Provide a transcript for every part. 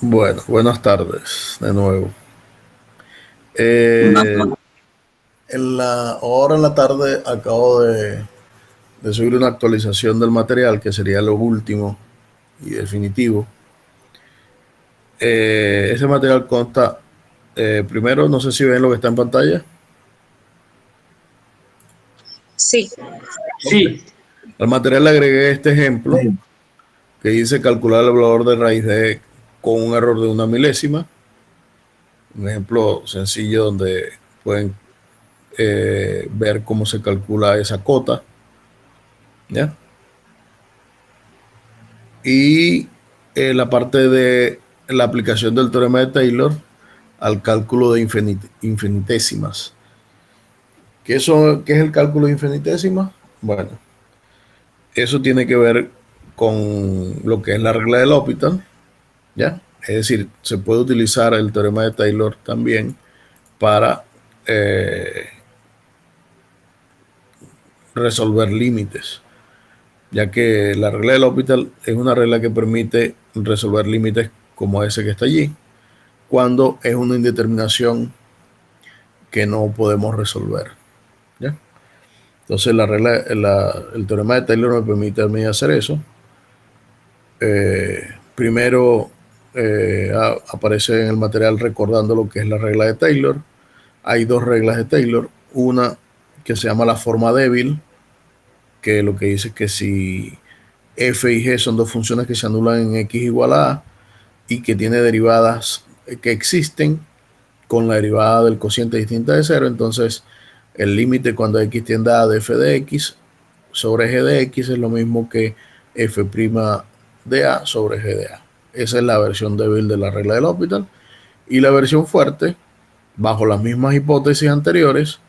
Bueno, buenas tardes de nuevo. Buenas Eh, noches. Ahora en la tarde acabo de subir una actualización del material que sería lo último y definitivo. Ese material consta, primero, no sé si ven lo que está en pantalla. Sí, Ok. Sí, Al material le agregué este ejemplo que dice calcular el valor de raíz de con un error de una milésima. Un ejemplo sencillo donde pueden ver cómo se calcula esa cota. ¿Ya? Y la parte de la aplicación del teorema de Taylor al cálculo de infinitésimas. ¿Qué es el cálculo de infinitésimas? Bueno, eso tiene que ver con lo que es la regla del L'Hopital, ¿ya? Es decir, se puede utilizar el teorema de Taylor también para eh, resolver límites, ya que la regla del L'Hopital es una regla que permite resolver límites como ese que está allí, cuando es una indeterminación que no podemos resolver. ¿Ya? Entonces el teorema de Taylor me permite a mí hacer eso. Primero aparece en el material recordando lo que es la regla de Taylor. Hay dos reglas de Taylor. Una que se llama la forma débil, que lo que dice es que si f y g son dos funciones que se anulan en x igual a y que tiene derivadas que existen, con la derivada del cociente distinta de cero, entonces el límite cuando x tiende a de f de x sobre g de x es lo mismo que f' de a sobre g de a. Esa es la versión débil de la regla del L'Hopital. Y la versión fuerte, bajo las mismas hipótesis anteriores,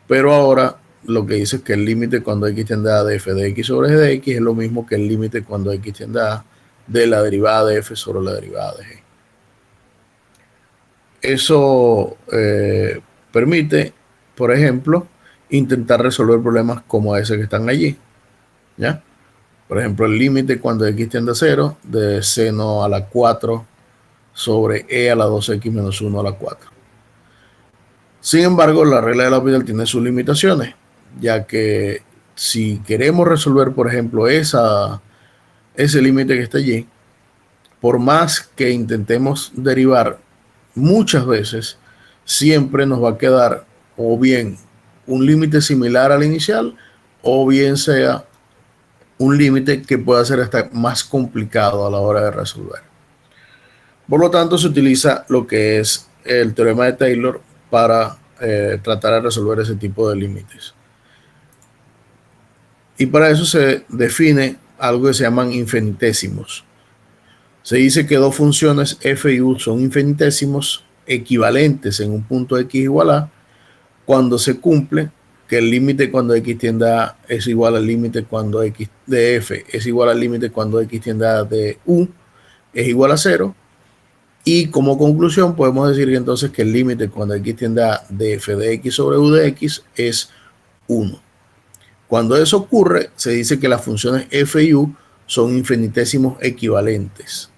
pero ahora lo que dice es que el límite cuando x tiende a de f de x sobre g de x es lo mismo que el límite cuando x tiende a de la derivada de f sobre la derivada de g. Eso permite, por ejemplo, intentar resolver problemas como ese que están allí. ¿Ya? Por ejemplo, el límite cuando x tiende a 0 de seno a la 4 sobre e a la 2x menos 1 a la 4. Sin embargo, la regla de L'Hopital tiene sus limitaciones, ya que si queremos resolver, por ejemplo, ese límite que está allí, por más que intentemos derivar muchas veces, siempre nos va a quedar o bien un límite similar al inicial o bien sea un límite que pueda ser hasta más complicado a la hora de resolver. Por lo tanto, se utiliza lo que es el teorema de Taylor para tratar de resolver ese tipo de límites. Y para eso se define algo que se llaman infinitésimos. Se dice que dos funciones f y u son infinitésimos equivalentes en un punto x igual a cuando se cumple que el límite cuando x tiende a es igual al límite cuando x de f es igual al límite cuando x tiende a de u es igual a 0. Y como conclusión podemos decir que entonces que el límite cuando x tiende a de f de x sobre u de x es 1. Cuando eso ocurre, se dice que las funciones f y u son infinitésimos equivalentes.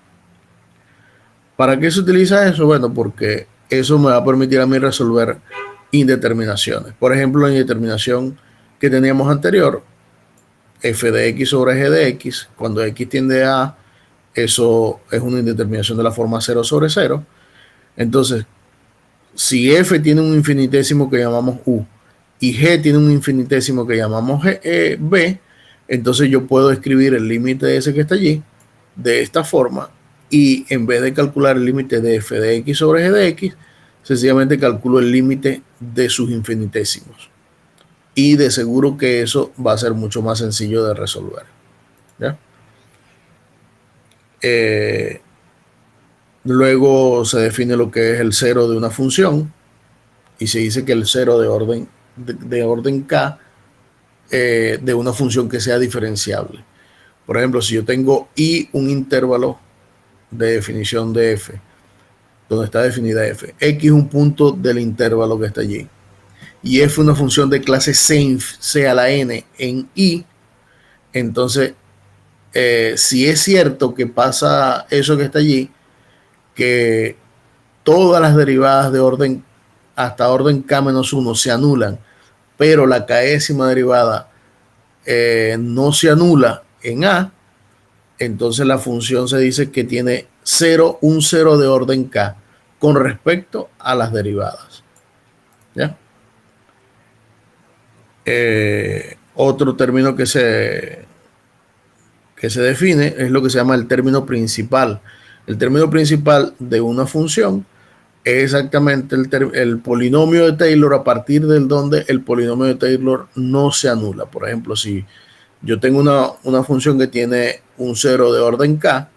¿Para qué se utiliza eso? Bueno, porque eso me va a permitir a mí resolver indeterminaciones. Por ejemplo, la indeterminación que teníamos anterior, f de x sobre g de x, cuando x tiende a, eso es una indeterminación de la forma 0 sobre 0. Entonces, si f tiene un infinitésimo que llamamos u y g tiene un infinitésimo que llamamos b, entonces yo puedo escribir el límite ese que está allí de esta forma y en vez de calcular el límite de f de x sobre g de x, sencillamente calculo el límite de sus infinitésimos. Y de seguro que eso va a ser mucho más sencillo de resolver. ¿Ya? Luego se define lo que es el cero de una función y se dice que el cero de orden k de una función que sea diferenciable. Por ejemplo, si yo tengo i un intervalo de definición de f, donde está definida f, x es un punto del intervalo que está allí, y f una función de clase c a la n en i, entonces si es cierto que pasa eso que está allí, que todas las derivadas de orden hasta orden k-1 se anulan, pero la késima derivada no se anula en A, entonces la función se dice que tiene un cero de orden k con respecto a las derivadas. ¿Ya? Otro término que se define es lo que se llama el término principal. El término principal de una función es exactamente el polinomio de Taylor a partir del donde el polinomio de Taylor no se anula. Por ejemplo, si yo tengo una función que tiene un cero de orden k,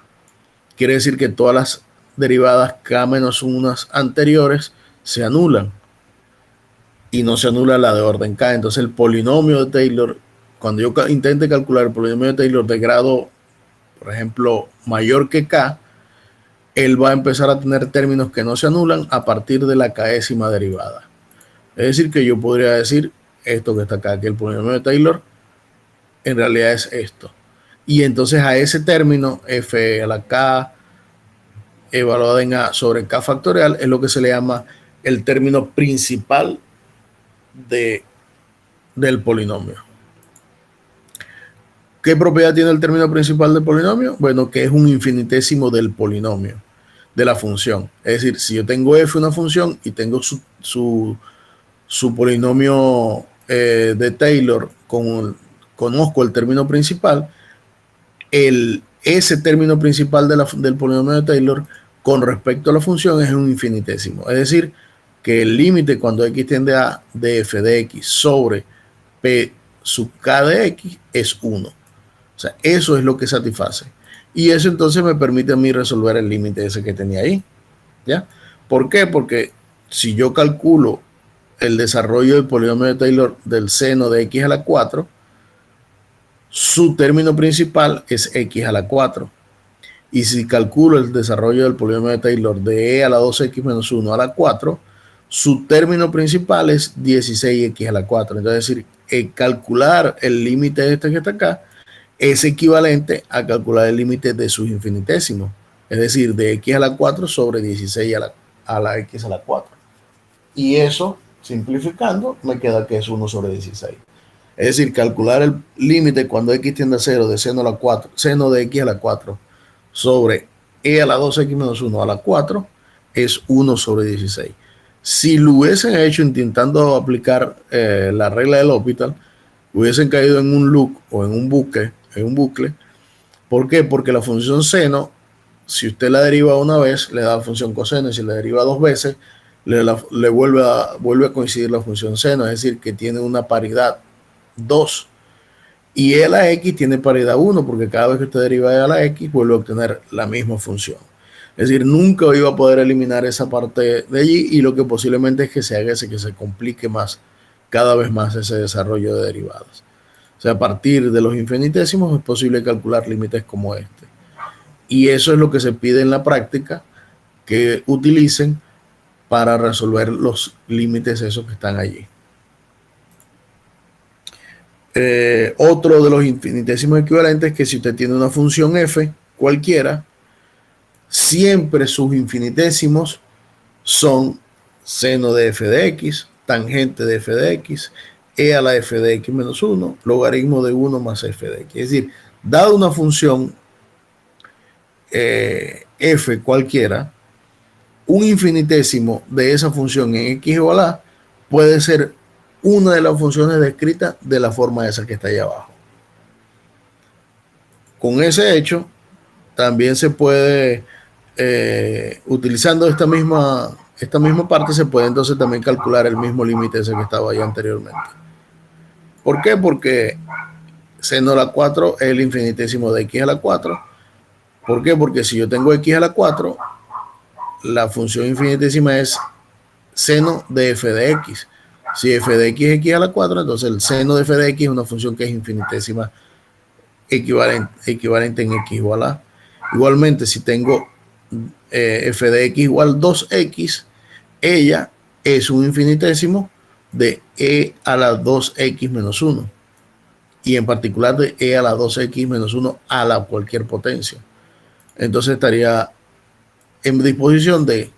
quiere decir que todas las derivadas k-1 anteriores se anulan y no se anula la de orden k. Entonces el polinomio de Taylor, cuando yo intente calcular el polinomio de Taylor de grado, por ejemplo, mayor que k, él va a empezar a tener términos que no se anulan a partir de la késima derivada. Es decir, que yo podría decir esto que está acá, que el polinomio de Taylor en realidad es esto. Y entonces a ese término, f a la k evaluada en a sobre k factorial, es lo que se le llama el término principal del polinomio. ¿Qué propiedad tiene el término principal del polinomio? Bueno, que es un infinitésimo del polinomio, de la función. Es decir, si yo tengo f una función y tengo su polinomio de Taylor, conozco el término principal, ese término principal del polinomio de Taylor con respecto a la función es un infinitésimo. Es decir, que el límite cuando x tiende a de f de x sobre p sub k de x es 1. O sea, eso es lo que satisface. Y eso entonces me permite a mí resolver el límite ese que tenía ahí. ¿Ya? ¿Por qué? Porque si yo calculo el desarrollo del polinomio de Taylor del seno de x a la 4, su término principal es x a la 4. Y si calculo el desarrollo del polinomio de Taylor de e a la 2x menos 1 a la 4, su término principal es 16x a la 4. Entonces, es decir, calcular el límite este que está acá es equivalente a calcular el límite de sus infinitésimos. Es decir, de x a la 4 sobre 16 a la x a la 4. Y eso, simplificando, me queda que es 1 sobre 16. Es decir, calcular el límite cuando x tiende a 0 de seno a la 4, seno de x a la 4 sobre e a la 2x menos 1 a la 4 es 1 sobre 16. Si lo hubiesen hecho intentando aplicar la regla del L'Hopital, hubiesen caído en un loop o en un bucle. ¿Por qué? Porque la función seno, si usted la deriva una vez, le da la función coseno, y si la deriva dos veces, le vuelve a coincidir la función seno, es decir, que tiene una paridad 2. Y e a la x tiene paridad 1, porque cada vez que usted deriva e a la x, vuelve a obtener la misma función. Es decir, nunca iba a poder eliminar esa parte de allí, y lo que posiblemente es que se haga es que se complique más, cada vez más ese desarrollo de derivadas. O sea, a partir de los infinitésimos es posible calcular límites como este. Y eso es lo que se pide en la práctica que utilicen para resolver los límites esos que están allí. Otro de los infinitésimos equivalentes es que si usted tiene una función f cualquiera, siempre sus infinitésimos son seno de f de x, tangente de f de x, e a la f de x menos 1, logaritmo de 1 más f de x. Es decir, dado una función f cualquiera, un infinitésimo de esa función en x igual a puede ser una de las funciones descritas de la forma esa que está ahí abajo. Con ese hecho, también se puede, utilizando esta misma parte, se puede entonces también calcular el mismo límite ese que estaba ahí anteriormente. ¿Por qué? Porque seno a la 4 es el infinitésimo de x a la 4. ¿Por qué? Porque si yo tengo x a la 4, la función infinitésima es seno de f de x. Si f de x es x a la 4, entonces el seno de f de x es una función que es infinitésima equivalente en x igual a. Igualmente, si tengo f de x igual 2x, ella es un infinitésimo de e a la 2x menos 1. Y en particular de e a la 2x menos 1 a la cualquier potencia. Entonces estaría en disposición de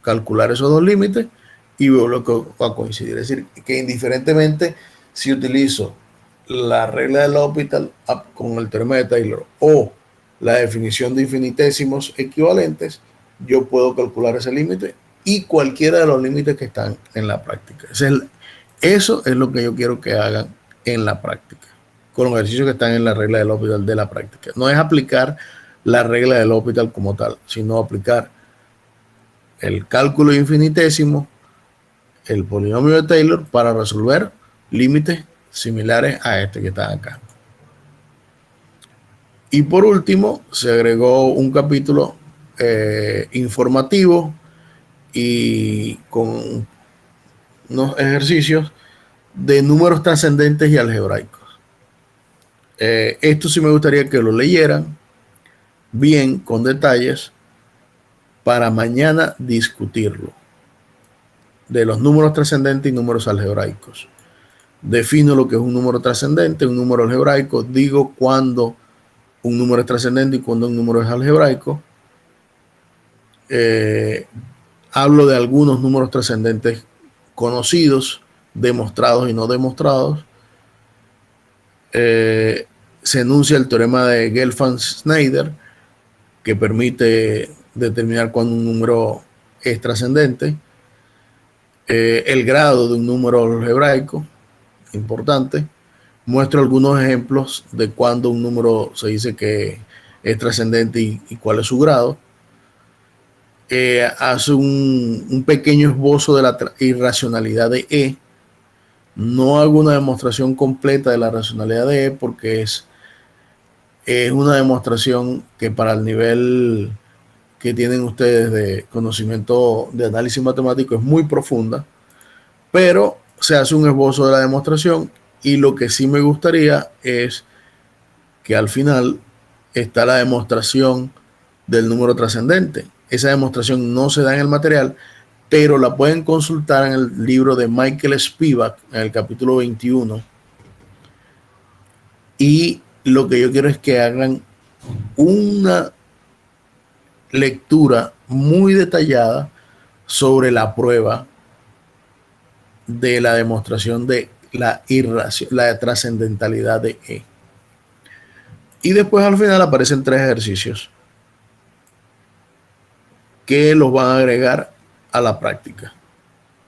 calcular esos dos límites y veo lo que va a coincidir. Es decir, que indiferentemente si utilizo la regla de L'Hopital con el teorema de Taylor o la definición de infinitésimos equivalentes, yo puedo calcular ese límite y cualquiera de los límites que están en la práctica. Eso es lo que yo quiero que hagan en la práctica, con los ejercicios que están en la regla de L'Hopital de la práctica. No es aplicar la regla de L'Hopital como tal, sino aplicar el cálculo infinitésimo, el polinomio de Taylor, para resolver límites similares a este que está acá. Y por último, se agregó un capítulo informativo y con unos ejercicios de números trascendentes y algebraicos. Esto sí me gustaría que lo leyeran bien, con detalles, para mañana discutirlo. De los números trascendentes y números algebraicos. Defino lo que es un número trascendente, un número algebraico, digo cuándo un número es trascendente y cuándo un número es algebraico. Hablo de algunos números trascendentes conocidos, demostrados y no demostrados. Se enuncia el teorema de Gelfand-Schneider, que permite determinar cuándo un número es trascendente. El grado de un número algebraico, importante. Muestro algunos ejemplos de cuando un número se dice que es trascendente y cuál es su grado. Hace un pequeño esbozo de la irracionalidad de E. No hago una demostración completa de la racionalidad de E porque es una demostración que para el nivel que tienen ustedes de conocimiento de análisis matemático es muy profunda, pero se hace un esbozo de la demostración y lo que sí me gustaría es que al final está la demostración del número trascendente. Esa demostración no se da en el material, pero la pueden consultar en el libro de Michael Spivak, en el capítulo 21. Y lo que yo quiero es que hagan una lectura muy detallada sobre la prueba de la demostración de la trascendentalidad de E. Y después al final aparecen 3 ejercicios que los van a agregar a la práctica.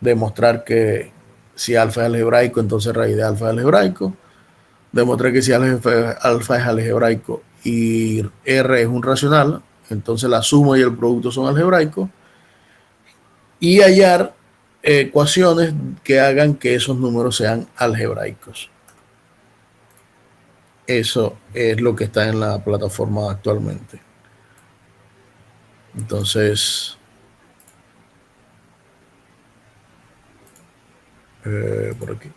Demostrar que si alfa es algebraico, entonces raíz de alfa es algebraico. Demostrar que si alfa es algebraico y R es un racional, entonces la suma y el producto son algebraicos. Y hallar ecuaciones que hagan que esos números sean algebraicos. Eso es lo que está en la plataforma actualmente. Entonces, por aquí.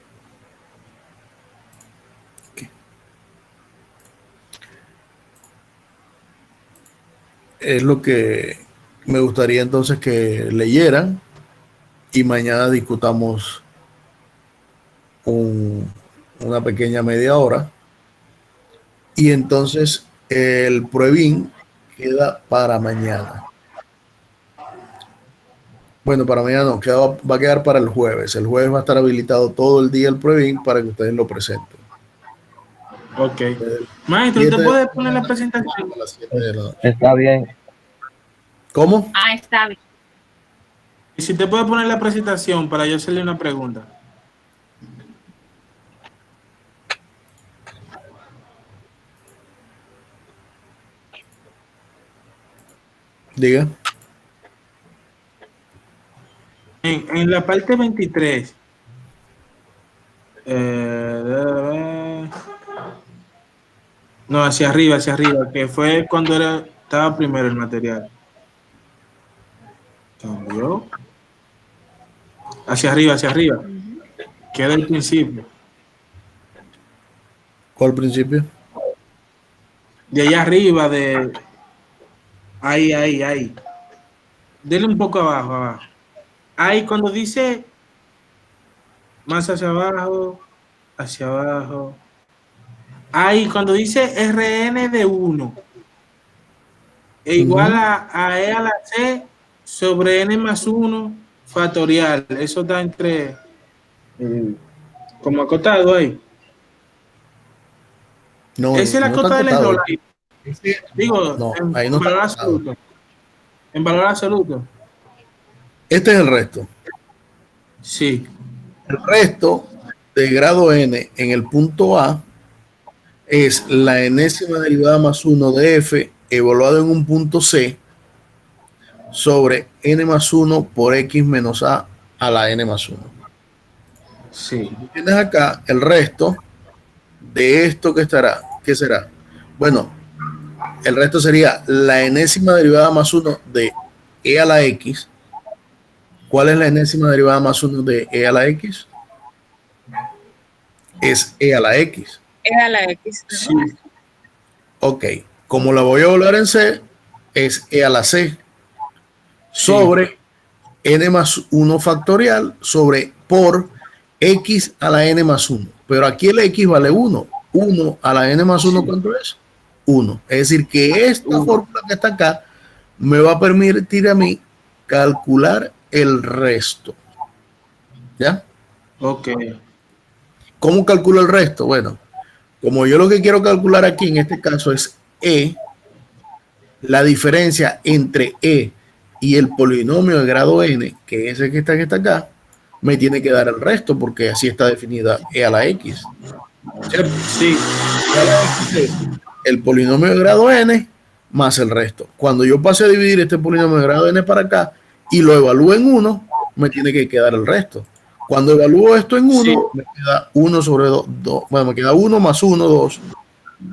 Es lo que me gustaría entonces que leyeran y mañana discutamos una pequeña media hora. Y entonces el pruebín queda para mañana. Bueno, para mañana no, va a quedar para el jueves. El jueves va a estar habilitado todo el día el pruebín para que ustedes lo presenten. Ok. Maestro, ¿usted puede poner la presentación? A las 7 de la noche. Está bien. ¿Cómo? Está bien. Y si usted puede poner la presentación para yo hacerle una pregunta. Diga. En la parte 23. No, hacia arriba, que fue cuando estaba primero el material. Cambió. Hacia arriba. Queda el principio. ¿Cuál principio? De allá arriba, de... Ahí. Dele un poco abajo. Ahí cuando dice más hacia abajo. Ahí cuando dice RN de 1. es igual a E a la C sobre N más 1 factorial. Eso está entre, como acotado ahí. No, Esa es la no está cota del acotado. error ahí. Digo, No, en ahí no está valor acotado. absoluto. En valor absoluto. Este es el resto. Sí. El resto de grado n en el punto A es la enésima derivada más 1 de f evaluado en un punto C sobre n más 1 por x menos a la n más 1. Sí. Tienes acá el resto de esto que estará. ¿Qué será? Bueno, el resto sería la enésima derivada más 1 de e a la x. ¿Cuál es la enésima derivada más 1 de e a la x? Es e a la x. E a la X. Sí. Ok, como la voy a evaluar en C, es e a la c sobre n más 1 factorial sobre por x a la n más 1. Pero aquí el x vale 1. 1 a la n más 1, ¿cuánto es? 1. Es decir, que esta fórmula que está acá me va a permitir a mí calcular el resto. ¿Ya? Ok. ¿Cómo calculo el resto? Bueno, como yo lo que quiero calcular aquí en este caso es E, la diferencia entre E y el polinomio de grado n, que es el que está acá, me tiene que dar el resto porque así está definida E a la x. ¿Cierto? Sí. E a la x es el polinomio de grado n más el resto. Cuando yo pase a dividir este polinomio de grado n para acá y lo evalúo en 1, me tiene que quedar el resto. Cuando evalúo esto en 1, sí, me queda 1 sobre 2, bueno, me queda 1 más 1, 2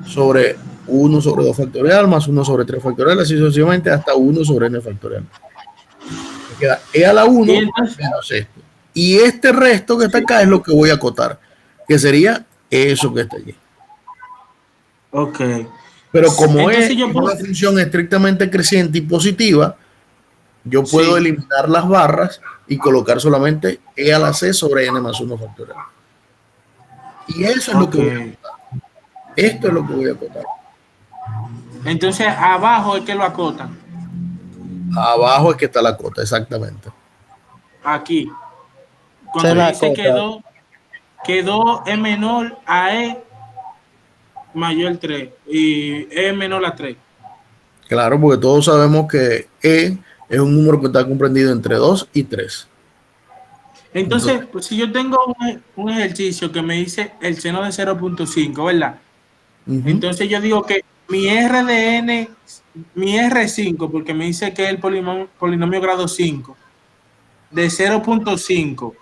sobre 1 sobre 2 factorial más 1 sobre 3 factorial, así sucesivamente hasta 1 sobre n factorial. Me queda e a la 1 menos esto. Y este resto que está acá es lo que voy a acotar, que sería eso que está allí. Ok. Pero como entonces es una función estrictamente creciente y positiva, yo puedo eliminar las barras y colocar solamente e a la c sobre n más 1 factorial. Y eso es lo que voy a acotar. Esto es lo que voy a acotar. Entonces abajo es que lo acotan. Abajo es que está la cota, exactamente. Aquí. Cuando dice quedó E menor a E mayor 3 y E menor a 3. Claro, porque todos sabemos que E es un número que está comprendido entre 2 y 3. Entonces, pues, si yo tengo un ejercicio que me dice el seno de 0.5, ¿verdad? Entonces yo digo que mi R de N, mi R5, porque me dice que es el polinomio grado 5, de 0.5,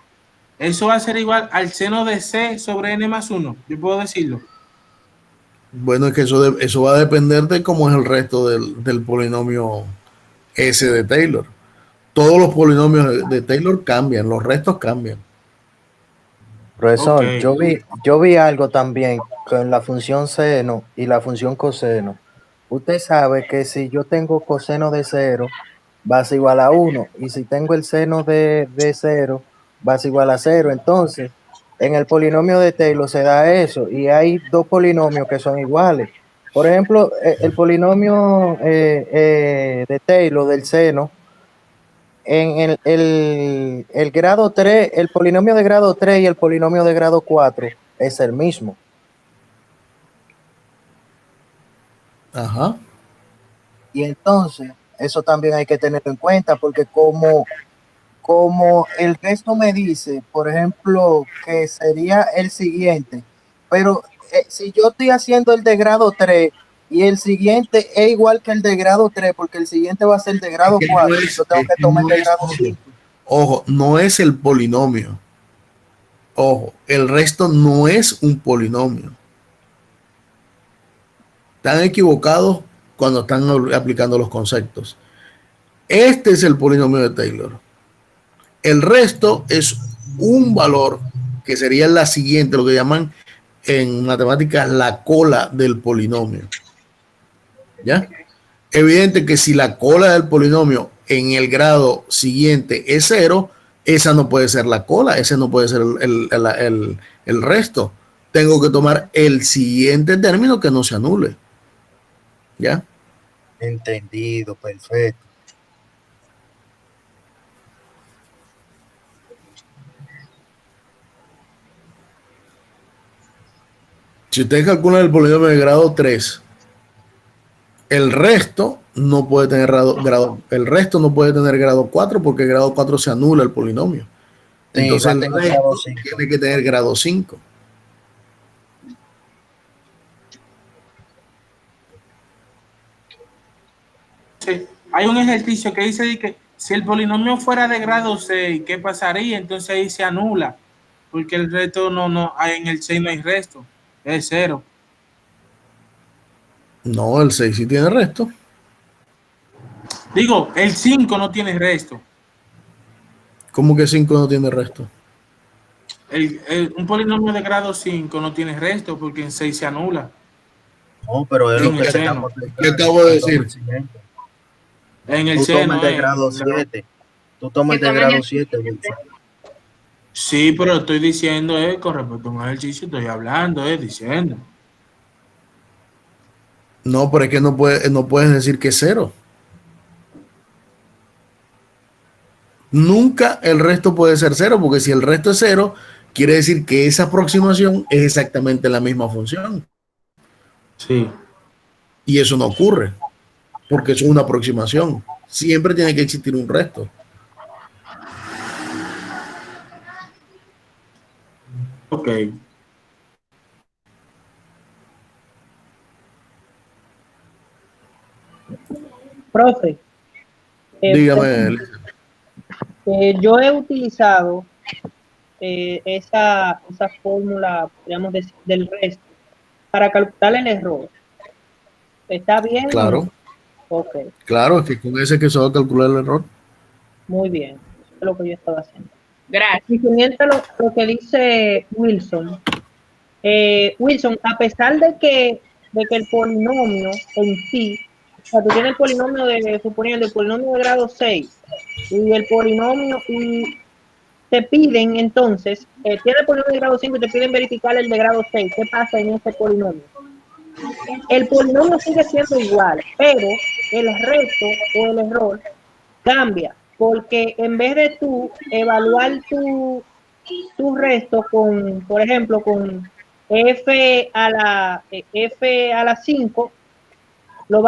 eso va a ser igual al seno de C sobre N más 1, yo puedo decirlo. Bueno, es que eso va a depender de cómo es el resto del polinomio S de Taylor. Todos los polinomios de Taylor cambian, los restos cambian. Profesor, yo vi algo también con la función seno y la función coseno. Usted sabe que si yo tengo coseno de 0, va a ser igual a 1. Y si tengo el seno de 0, va a ser igual a 0. Entonces, en el polinomio de Taylor se da eso. Y hay dos polinomios que son iguales. Por ejemplo, el polinomio de Taylor del seno, en el grado 3, el polinomio de grado 3 y el polinomio de grado 4 es el mismo. Ajá. Y entonces, eso también hay que tenerlo en cuenta, porque como el resto me dice, por ejemplo, que sería el siguiente, pero si yo estoy haciendo el de grado 3 y el siguiente es igual que el de grado 3, porque el siguiente va a ser el de grado 4, yo tengo que tomar el de grado 5. Ojo, no es el polinomio. Ojo, el resto no es un polinomio. Están equivocados cuando están aplicando los conceptos. Este es el polinomio de Taylor. El resto es un valor que sería la siguiente, lo que llaman en matemáticas la cola del polinomio. ¿Ya? Evidente que si la cola del polinomio en el grado siguiente es 0, esa no puede ser la cola, ese no puede ser el resto. Tengo que tomar el siguiente término que no se anule. ¿Ya? Entendido, perfecto. Si ustedes calculan el polinomio de grado 3, el resto no puede tener grado 4 porque el grado 4 se anula el polinomio. Sí, Entonces va a el tener resto grado 5. tiene que tener grado 5. Sí. Hay un ejercicio que dice que si el polinomio fuera de grado 6, ¿qué pasaría? Entonces ahí se anula, porque el resto no hay, en el 6 no hay resto, es 0. No, el 6 sí tiene resto. Digo, el 5 no tiene resto. ¿Cómo que 5 no tiene resto? Un polinomio de grado 5 no tiene resto porque en 6 se anula. No, pero es lo En que el te seno. estamos ¿Qué explicando. acabo de Tú tomas decir? el siguiente. En el Tú tomas el seno, de grado 7. Tú tomas el de grado 7, Wilson. Sí, pero estoy diciendo, con respecto a un ejercicio, estoy hablando, diciendo. No, pero es que no puedes decir que es 0. Nunca el resto puede ser 0, porque si el resto es 0, quiere decir que esa aproximación es exactamente la misma función. Sí. Y eso no ocurre, porque eso es una aproximación. Siempre tiene que existir un resto. Ok. Profe, Dígame, yo he utilizado esa fórmula, digamos, del resto para calcular el error. ¿Está bien o no? claro, Ok, claro, es que con ese que se va a calcular el error. muy bien. Eso es lo que yo estaba haciendo. Gracias. Y siguiente lo que dice Wilson. Wilson, a pesar de que el polinomio en sí, o sea, tú tienes el polinomio suponiendo el polinomio de grado 6 y el polinomio, y te piden entonces, tiene el polinomio de grado 5 y te piden verificar el de grado 6. ¿Qué pasa en ese polinomio? El polinomio sigue siendo igual, pero el resto o el error cambia, porque en vez de tú evaluar tu resto con, por ejemplo, con f a la 5, f a la 6 lo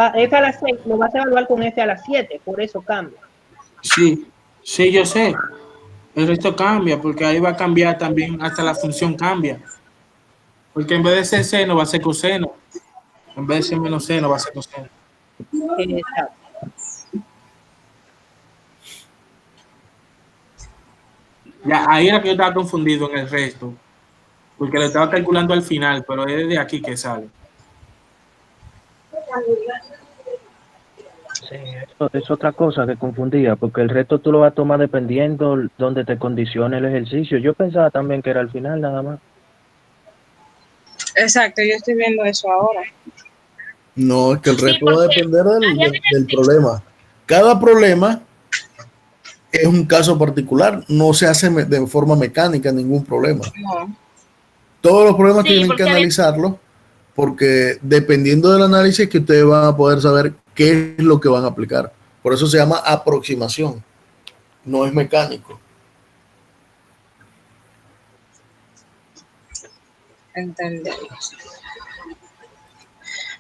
vas a evaluar con f a la 7, por eso cambia. Sí, sí, yo sé. El resto cambia porque ahí va a cambiar también, hasta la función cambia. Porque en vez de ser seno va a ser coseno. En vez de ser menos seno va a ser coseno. Exacto. Ya, ahí era que yo estaba confundido en el resto. Porque lo estaba calculando al final, pero es de aquí que sale. Sí, eso es otra cosa que confundía, porque el resto tú lo vas a tomar dependiendo donde te condicione el ejercicio. Yo pensaba también que era al final nada más. Exacto, yo estoy viendo eso ahora. No, es que el Sí, resto va a porque depender allá del problema. Cada problema es un caso particular, no se hace de forma mecánica ningún problema. no. Todos los problemas Sí, tienen que porque analizarlos, porque dependiendo del análisis que ustedes van a poder saber qué es lo que van a aplicar. Por eso se llama aproximación, no es mecánico. Entendemos.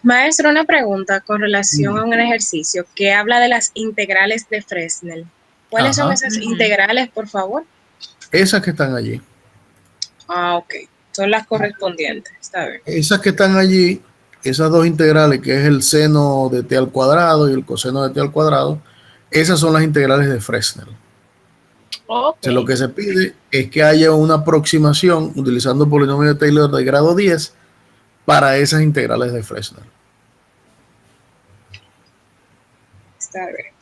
Maestro, una pregunta con relación a un ejercicio que habla de las integrales de Fresnel. ¿Cuáles son Ajá. esas integrales, por favor? Esas que están allí. Ah, ok. Son las correspondientes. Está bien. Esas que están allí, esas dos integrales, que es el seno de t al cuadrado y el coseno de t al cuadrado, esas son las integrales de Fresnel. Ok. Entonces, lo que se pide es que haya una aproximación utilizando el polinomio de Taylor de grado 10 para esas integrales de Fresnel. Está bien.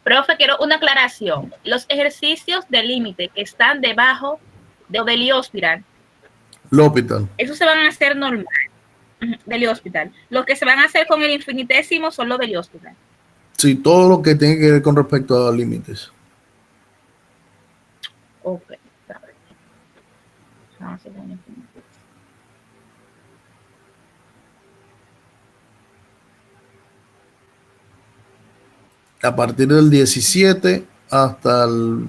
Profe, quiero una aclaración. Los ejercicios de límite que están debajo del Lee-Hospital, L'Hopital. esos se van a hacer normal del Lee-Hospital. Los que se van a hacer con el infinitésimo son los del Lee-Hospital. Sí, todo lo que tiene que ver con respecto a límites. Ok, está bien. Vamos a poner aquí. A partir del 17 hasta el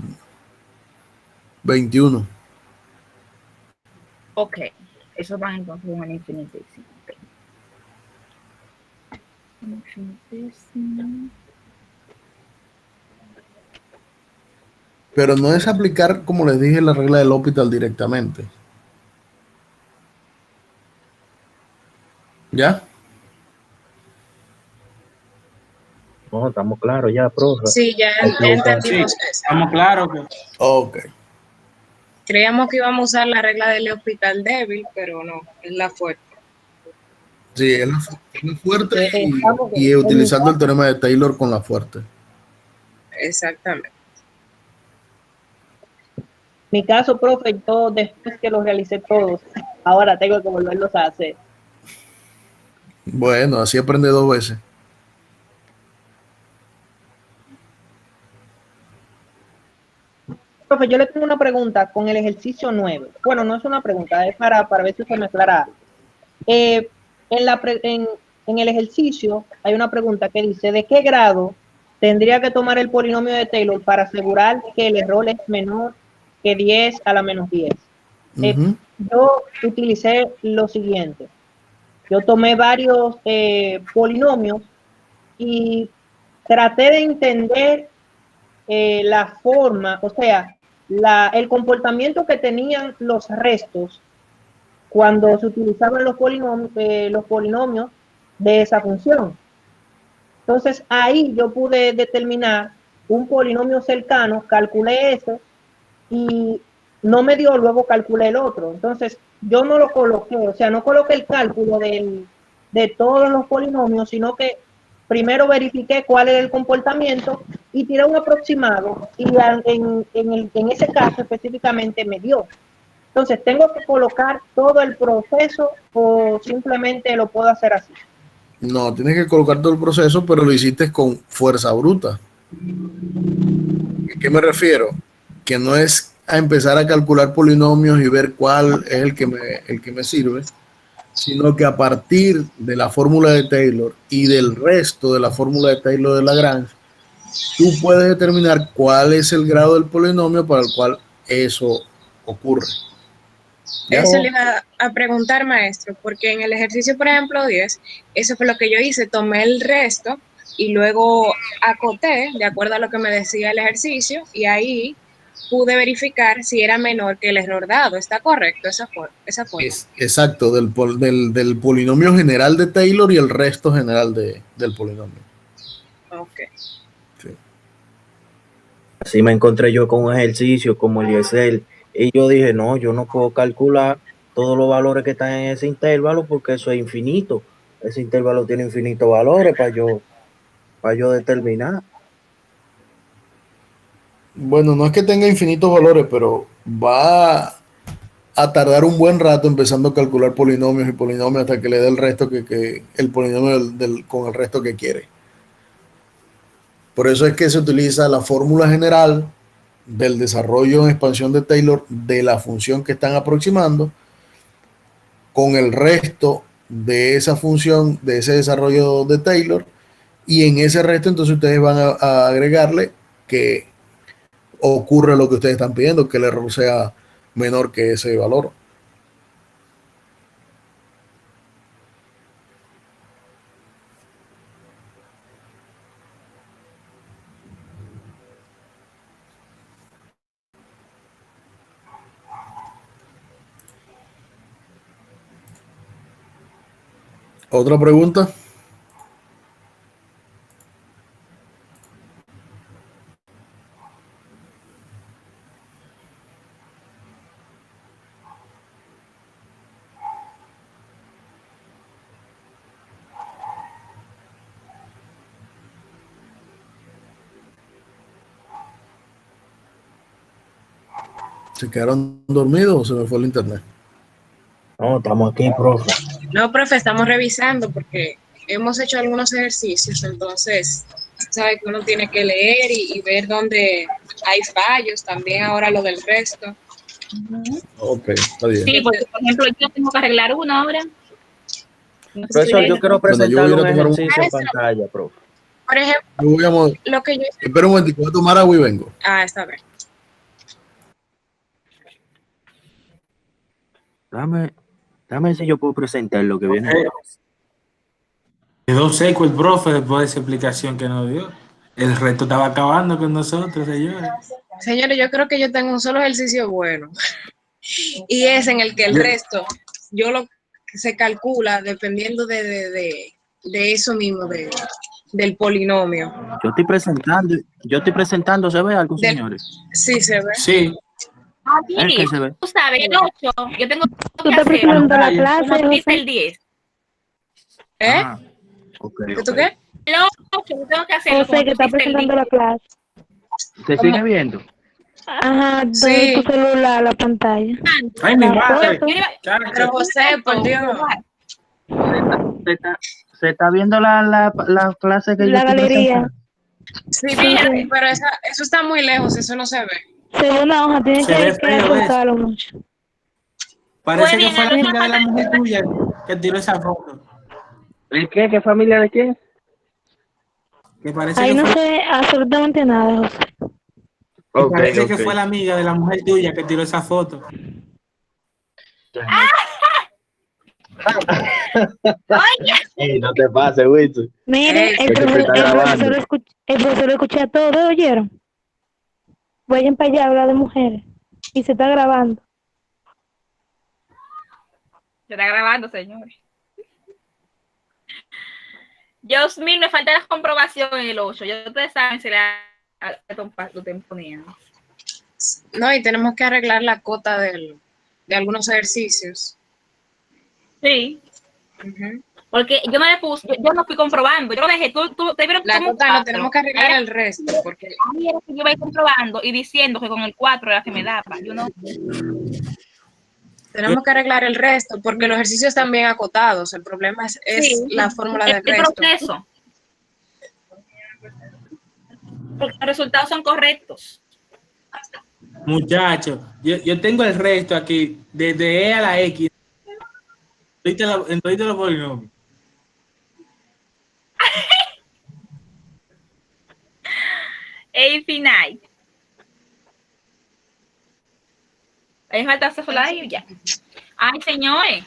21. Ok, eso va entonces en el infinitésimo. Ok. Infinitésimo. Pero no es aplicar, como les dije, la regla del L'Hopital directamente. ¿Ya? No, estamos claros ya, profe. Sí, ya Hay que usar- entendimos Sí, eso. estamos claros que Ok. Creíamos que íbamos a usar la regla del hospital débil, pero no, es la fuerte. Sí, es la fuerte Estamos y en mi utilizando el teorema de Taylor con la fuerte. Exactamente. mi caso, profe, yo después que los realicé todos, ahora tengo que volverlos a hacer. Bueno, así aprende 2 veces. Profe, yo le tengo una pregunta con el ejercicio 9. Bueno, no es una pregunta, es para ver si se me aclara algo. En el ejercicio hay una pregunta que dice, ¿de qué grado tendría que tomar el polinomio de Taylor para asegurar que el error es menor que 10 a la menos 10? Yo utilicé lo siguiente. Yo tomé varios polinomios y traté de entender la forma, o sea, el comportamiento que tenían los restos cuando se utilizaban los polinomios de esa función. Entonces ahí yo pude determinar un polinomio cercano, calculé ese y no me dio, luego calculé el otro. Entonces yo no lo coloqué, o sea, no coloqué el cálculo de todos los polinomios, sino que primero verifiqué cuál era el comportamiento y tiré un aproximado y en ese caso específicamente me dio. Entonces, ¿tengo que colocar todo el proceso o simplemente lo puedo hacer así? No, tienes que colocar todo el proceso, pero lo hiciste con fuerza bruta. ¿A qué me refiero? Que no es a empezar a calcular polinomios y ver cuál es el que me sirve, sino que a partir de la fórmula de Taylor y del resto de la fórmula de Taylor de Lagrange, tú puedes determinar cuál es el grado del polinomio para el cual eso ocurre. ¿Ya? Eso le iba a preguntar, maestro, porque en el ejercicio, por ejemplo, 10, eso fue lo que yo hice, tomé el resto y luego acoté de acuerdo a lo que me decía el ejercicio y ahí pude verificar si era menor que el error dado. ¿Está correcto esa forma? Exacto, del polinomio general de Taylor y el resto general del polinomio. Ok. Sí. Así me encontré yo con un ejercicio como el Eliezer y yo dije, no, yo no puedo calcular todos los valores que están en ese intervalo porque eso es infinito. Ese intervalo tiene infinitos valores para yo determinar. Bueno, no es que tenga infinitos valores, pero va a tardar un buen rato empezando a calcular polinomios y polinomios hasta que le dé el resto que el polinomio con el resto que quiere. Por eso es que se utiliza la fórmula general del desarrollo en expansión de Taylor de la función que están aproximando con el resto de esa función, de ese desarrollo de Taylor, y en ese resto entonces ustedes van a agregarle que ocurre lo que ustedes están pidiendo, que el error sea menor que ese valor. ¿Otra pregunta? ¿Se quedaron dormidos o se me fue el internet? No, estamos aquí, profe. No, profe, estamos revisando porque hemos hecho algunos ejercicios, entonces Sabes que uno tiene que leer y ver dónde hay fallos, también ahora lo del resto. Ok, está bien. Sí, porque por ejemplo yo tengo que arreglar una ahora. No sé si Profesor, le- yo quiero Bueno, yo presentarle voy a un tomar un... ejercicio en pantalla, profe. Por ejemplo, Yo voy a lo que yo... espera un momento, voy a tomar agua y vengo. Ah, está bien. Dame si yo puedo presentar lo que viene. Quedó seco el profe después de esa explicación que nos dio. El resto estaba acabando con nosotros, señores. Señores, yo creo que yo tengo un solo ejercicio bueno. Y es en el que el resto, yo lo se calcula dependiendo de eso mismo, del polinomio. Yo estoy presentando, ¿se ve algo, Del- señores? Sí, se ve. Sí, ¿El que se ve? Tú sabes, el 8, yo tengo Tú que estás hacer presentando la pantalla. clase, como dice el José. 10. ¿Eh? Ah, ok, ¿Que tú ok. qué? El 8, yo tengo que hacerlo José, como que tú está dices el presentando 10. la clase. ¿Se sigue viendo? Ajá, Sí. de tu celular, la pantalla. ay, mi La madre. foto. Chacho. Pero José, por Dios. ¿Se está viendo la clase que yo La estoy galería. presentando? Sí, Sí, sí. pero eso está muy lejos, eso no se ve. Segunda hoja, tienes Se ve que feo eso. acercarlo mucho. Parece Pues que bien, fue la a mí amiga de la mujer tuya que tiró esa foto. ¿El qué? ¿Qué familia de quién? Que parece Ahí que no fue, se ve absolutamente nada, José. que Ok, parece que ok. fue la amiga de la mujer tuya que tiró esa foto. Ey, no te pases, Wilson. Mire, Ey, el que te está grabando. el profesor escucha todo, ¿oyeron? Vayan para allá a hablar de mujeres. Y se está grabando. Se está grabando, señores. Dios mío, me falta la comprobación en el 8. Ya ustedes saben si lo estén poniendo. no, y tenemos que arreglar la cota de algunos ejercicios. Sí, Ujú. porque yo me le puse, yo no fui comprobando. Yo lo dejé, tú te vieron La como cota no, 4. tenemos que arreglar el resto, porque Ahí era que yo iba a ir comprobando y diciendo que con el 4 era que me daba. Yo no. tenemos que arreglar el resto, porque los ejercicios están bien acotados. El problema es Sí, la fórmula del el resto. proceso. Porque los resultados son correctos. Muchachos, yo tengo el resto aquí, desde E a la X, en todos los polinomios. El final. Ahí falta hacer sola y ya. Ay, señores.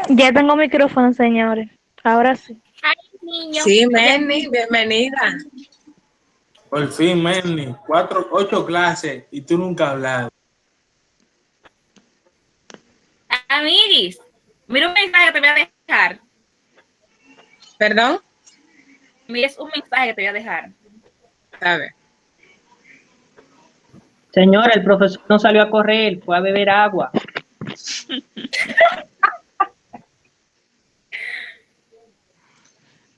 Ya tengo micrófono, señores. Ahora sí. Ay, niño. Sí, Menny, bienvenida. Por fin, Manny, 8 clases y tú nunca has hablado. Amiguis, mira un mensaje que te voy a dejar. ¿Perdón? Mira, es un mensaje que te voy a dejar. A ver. Señora, el profesor no salió a correr, fue a beber agua.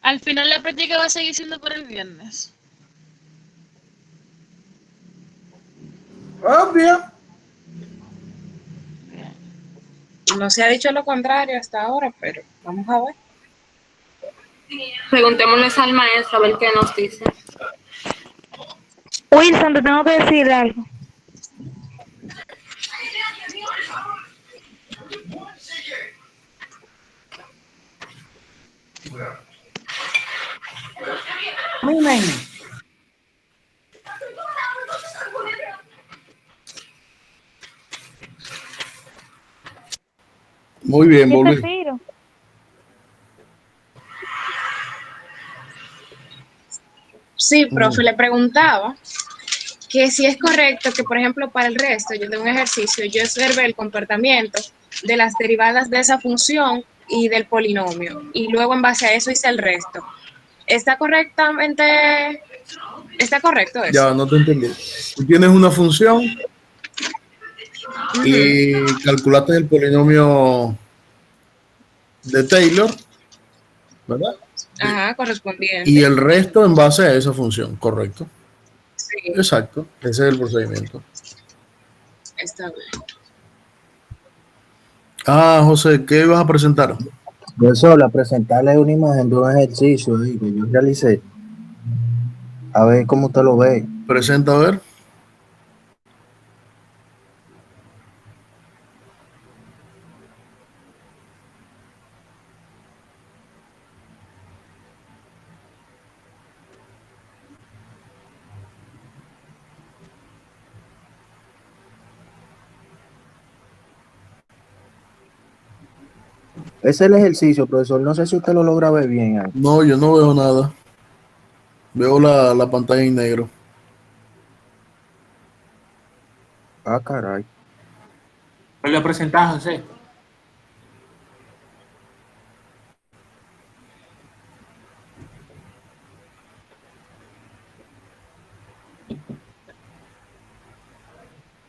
Al final la práctica va a seguir siendo por el viernes. Obvio. No se ha dicho lo contrario hasta ahora, pero vamos a ver. Preguntémosles al maestro a ver qué nos dice. Wilson, te tengo que decir algo. Muy bien, ¿Qué te volví. tiro? Sí, profe, le preguntaba que si es correcto que, por ejemplo, para el resto, yo de un ejercicio, yo observe el comportamiento de las derivadas de esa función y del polinomio, y luego en base a eso hice el resto. ¿Está correcto eso? Ya, no te entendí. Tú tienes una función y calculaste el polinomio de Taylor, ¿verdad? Ajá, correspondiente. Y el resto en base a esa función, correcto. Sí, Exacto, ese es el procedimiento. está bien. Ah, José, ¿qué vas a presentar? Profesor, a presentarle una imagen de un ejercicio ahí que yo realicé. A ver cómo usted lo ve. Presenta a ver. Ese es el ejercicio, profesor. No sé si usted lo logra ver bien ahí. No, yo no veo nada. Veo la pantalla en negro. Ah, caray. Me lo presentás, José.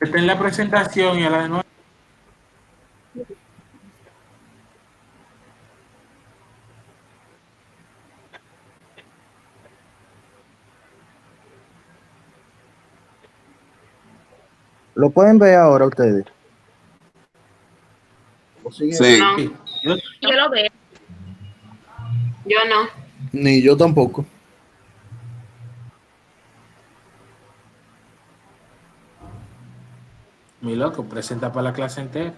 Está en la presentación y a la de nuevo. ¿Lo pueden ver ahora ustedes? Sí. Sí. Yo lo veo. Yo no. Ni yo tampoco. Mi loco, presenta para la clase entera.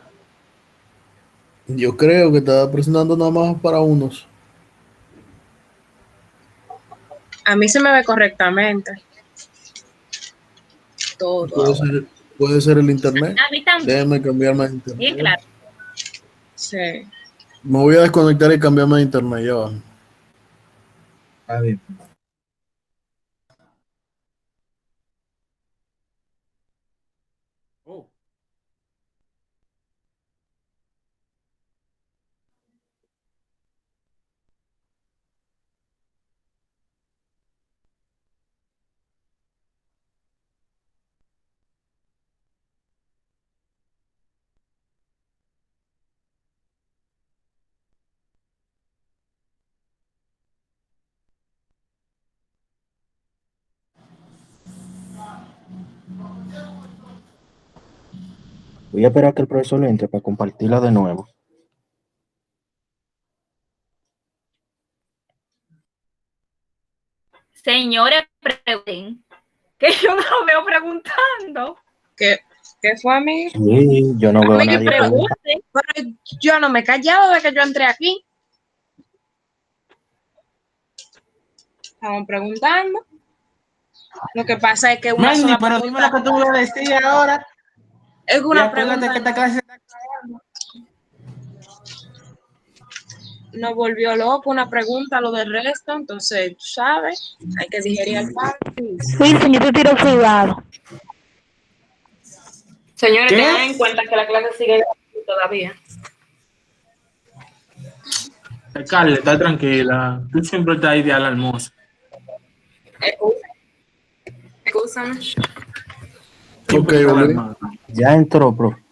Yo creo que está presentando nada más para unos. A mí se me ve correctamente. Todo. Puede ser el internet. A mí también. Déjeme cambiarme de Bien, internet. claro. Sí. Me voy a desconectar y cambiarme de internet. Ya va. Está bien. Oh. Voy a esperar a que el profesor entre para compartirla de nuevo. Señores, pregunten. Que yo no lo veo preguntando. ¿Qué fue a mí? Sí, yo no veo a nadie preguntando. Pregunten. Pero yo no me he callado de que yo entré aquí. Estaban preguntando. Lo que pasa es que una Mendy, sola pero dime lo pregunta que tú me vas a decir ahora. es Y una acuérdate pregunta. que esta clase Nos volvió loco una pregunta lo del resto, entonces, tú sabes, hay que digerir el padre. Wilson, yo te tiro privado. Señores, ¿Qué? tengan en cuenta que la clase sigue todavía. Carla, está tranquila. Tú siempre estás ahí de almozo. Escúchame. Ok, Siempre estás volví. alarmado. Ya entró, profe.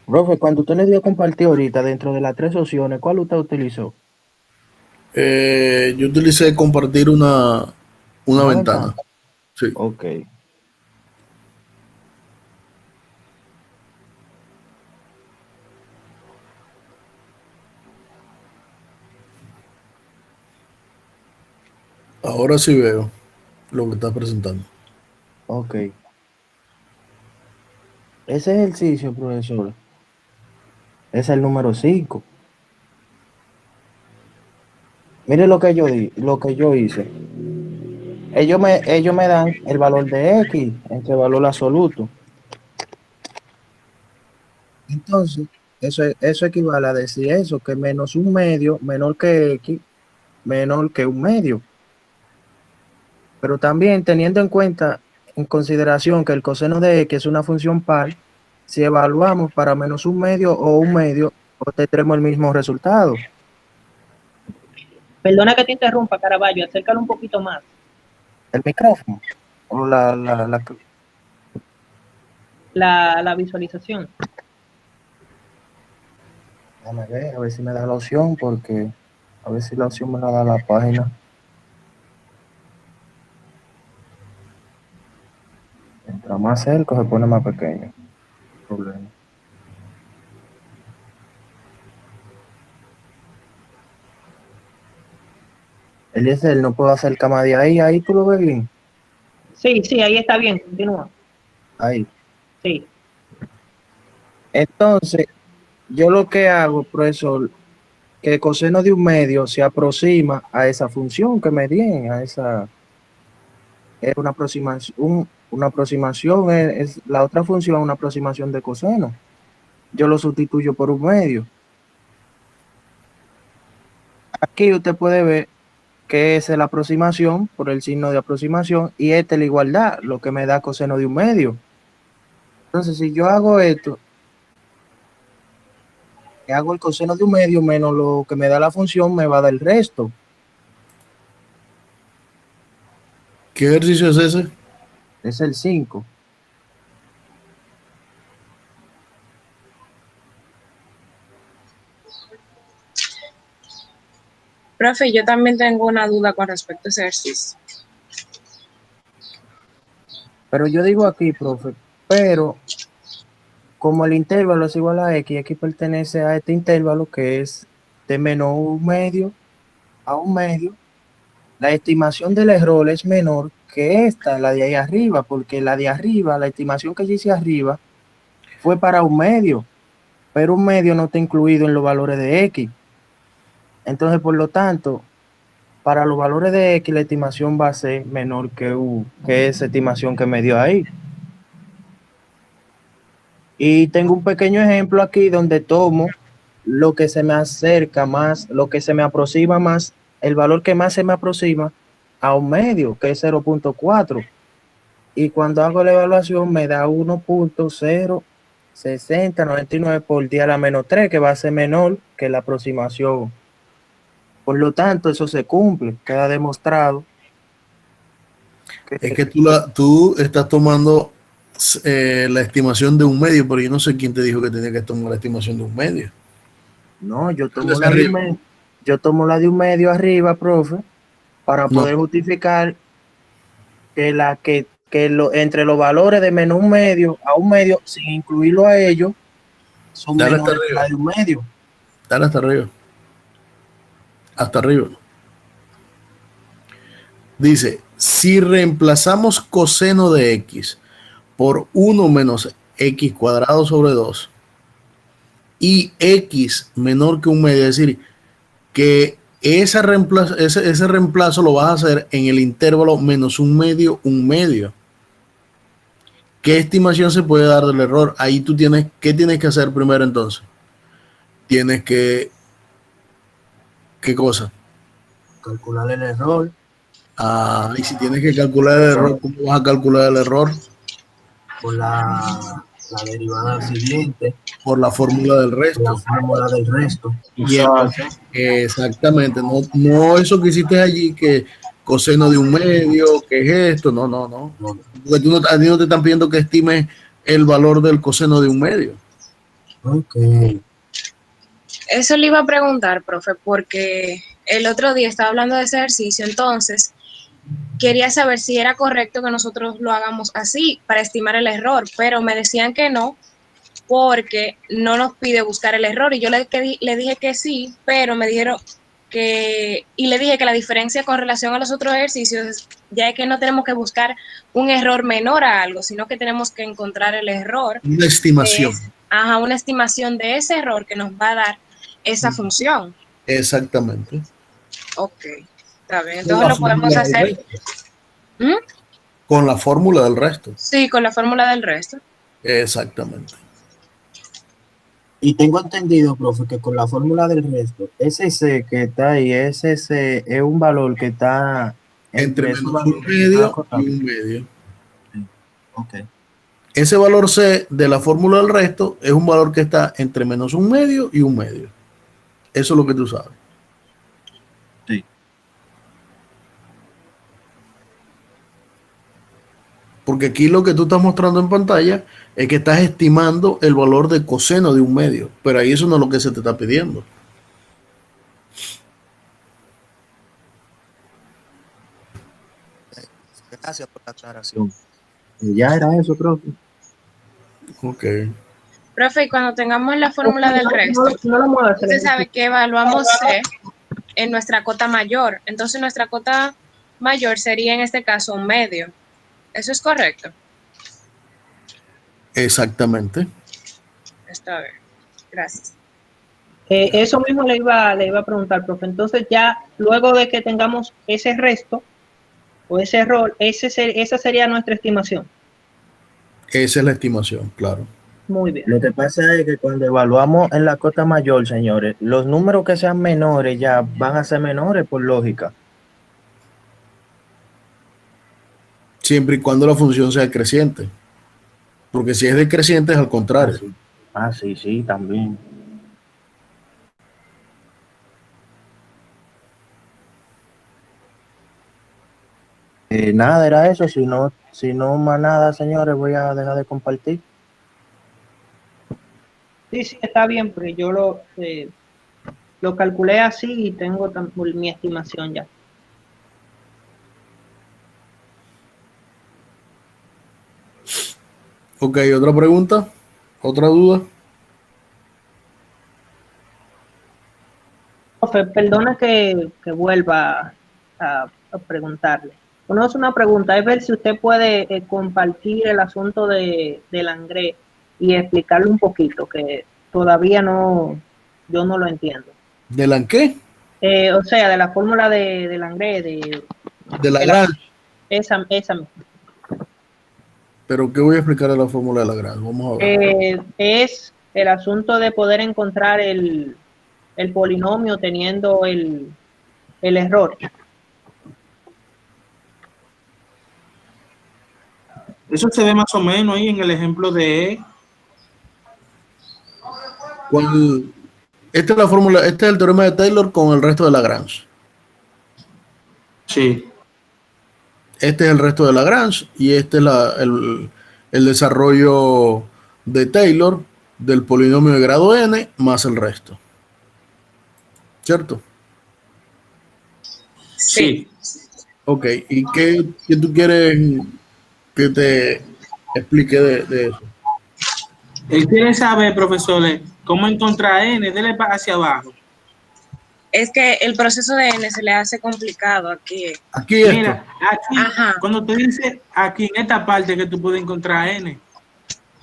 Profe, cuando usted le dio a compartir ahorita dentro de las 3 opciones, ¿cuál usted utilizó? Yo utilicé compartir una ventana. Sí. Ok. Ahora sí veo lo que está presentando. Ok. Ese ejercicio, profesor, es el número 5. Mire lo que yo hice. Ellos me dan el valor de X, entre valor absoluto. Entonces, eso equivale a decir eso, que menos un medio, menor que X, menor que un medio. Pero también teniendo en cuenta, en consideración que el coseno de X es una función par, si evaluamos para menos un medio, obtendremos el mismo resultado. Perdona que te interrumpa, Caraballo, acércalo un poquito más. El micrófono o La visualización. déjame ver, a ver si me da la opción, porque a ver si la opción me la da la página. Entra más cerca, se pone más pequeño. Problema. Eliezer, no puedo acercar más de ahí tú lo ves bien. Sí, sí, ahí está bien, continúa. Ahí. Sí. Entonces, yo lo que hago, profesor, que el coseno de un medio se aproxima a esa función que me dieron, a esa, es una aproximación, es la otra función, una aproximación de coseno. Yo lo sustituyo por un medio. Aquí usted puede ver que esa es la aproximación por el signo de aproximación y esta es la igualdad, lo que me da coseno de un medio. Entonces, si yo hago esto, que hago el coseno de un medio menos lo que me da la función, me va a dar el resto. ¿Qué ejercicio es ese? Es el 5. Profe, yo también tengo una duda con respecto a ese ejercicio. Pero yo digo aquí, profe, pero como el intervalo es igual a x pertenece a este intervalo que es de menos un medio a un medio, la estimación del error es menor que esta, la de ahí arriba, porque la de arriba, la estimación que yo hice arriba, fue para un medio, pero un medio no está incluido en los valores de x. Entonces, por lo tanto, para los valores de x, la estimación va a ser menor que esa estimación que me dio ahí. Y tengo un pequeño ejemplo aquí donde tomo lo que se me acerca más, lo que se me aproxima más, el valor que más se me aproxima a un medio, que es 0.4. Y cuando hago la evaluación me da 1.06099 por 10 a la menos 3, que va a ser menor que la aproximación. Por lo tanto, eso se cumple, queda demostrado. Es que tú estás tomando la estimación de un medio, pero yo no sé quién te dijo que tenía que tomar la estimación de un medio. No, yo tomo la de un medio. Yo tomo la de un medio arriba, profe, para poder justificar que entre los valores de menos un medio a un medio, sin incluirlo a ellos, son menores que la de un medio. Dale hasta arriba. Hasta arriba. Dice, si reemplazamos coseno de x por 1 menos x cuadrado sobre 2 y x menor que un medio, es decir, que ese reemplazo lo vas a hacer en el intervalo menos un medio, un medio. ¿Qué estimación se puede dar del error? Ahí tú ¿qué tienes que hacer primero entonces? Tienes que, ¿qué cosa? Calcular el error. Y si tienes que calcular el error, ¿cómo vas a calcular el error? Por la derivada siguiente. Por la fórmula del resto. La fórmula del resto. Exactamente. No eso que hiciste allí, que coseno de un medio, que es esto. No. Porque a ti no te están pidiendo que estimes el valor del coseno de un medio. Ok. Eso le iba a preguntar, profe, porque el otro día estaba hablando de ese ejercicio, entonces quería saber si era correcto que nosotros lo hagamos así para estimar el error, pero me decían que no, porque no nos pide buscar el error. Y yo le dije que sí, pero me dijeron y le dije que la diferencia con relación a los otros ejercicios ya es que no tenemos que buscar un error menor a algo, sino que tenemos que encontrar el error. Una estimación. Una estimación de ese error que nos va a dar esa función. Exactamente. Ok, está bien. Entonces lo podemos hacer. Con la fórmula del resto. Sí, con la fórmula del resto. Exactamente. Y tengo entendido, profe, que con la fórmula del resto, ese C que está ahí, ese C es un valor que está entre menos un medio y un medio. Ok. Ese valor C de la fórmula del resto es un valor que está entre menos un medio y un medio. Eso es lo que tú sabes. Sí. Porque aquí lo que tú estás mostrando en pantalla es que estás estimando el valor de coseno de un medio, pero ahí eso no es lo que se te está pidiendo. Gracias por la aclaración. Ya era eso, profe. Ok. Profe, y cuando tengamos la fórmula del resto, usted sabe que evaluamos C en nuestra cota mayor. Entonces nuestra cota mayor sería en este caso un medio. ¿Eso es correcto? Exactamente. Está bien. Gracias. Eso mismo le iba a preguntar, profe. Entonces ya luego de que tengamos ese resto o ese error, esa sería nuestra estimación. Esa es la estimación, claro. Muy bien. Lo que pasa es que cuando evaluamos en la cota mayor, señores, los números que sean menores ya van a ser menores por lógica. Siempre y cuando la función sea creciente. Porque si es decreciente es al contrario. Sí, también. Nada, era eso. Si no más nada, señores, voy a dejar de compartir. Sí, está bien, porque yo lo calculé así y tengo mi estimación ya. Ok, otra pregunta, otra duda. Profe, perdona que vuelva a preguntarle. No es una pregunta, es ver si usted puede compartir el asunto de Langres y explicarle un poquito, que todavía yo no lo entiendo. ¿De la qué? O sea, de la fórmula de Langres, de Lagrange. Esa misma. ¿Pero qué voy a explicar de la fórmula de Lagrange? Vamos a ver. Es el asunto de poder encontrar el polinomio teniendo el error. Eso se ve más o menos ahí en el ejemplo de E. Esta es la fórmula, este es el teorema de Taylor con el resto de Lagrange. Sí. Este es el resto de Lagrange y este es el desarrollo de Taylor del polinomio de grado n más el resto. ¿Cierto? Sí. Ok, ¿y qué tú quieres que te explique de eso? Él quiere saber, profesores, cómo encontrar n, dele hacia abajo. Es que el proceso de n se le hace complicado aquí. Aquí mira, aquí, cuando tú dices aquí en esta parte que tú puedes encontrar n,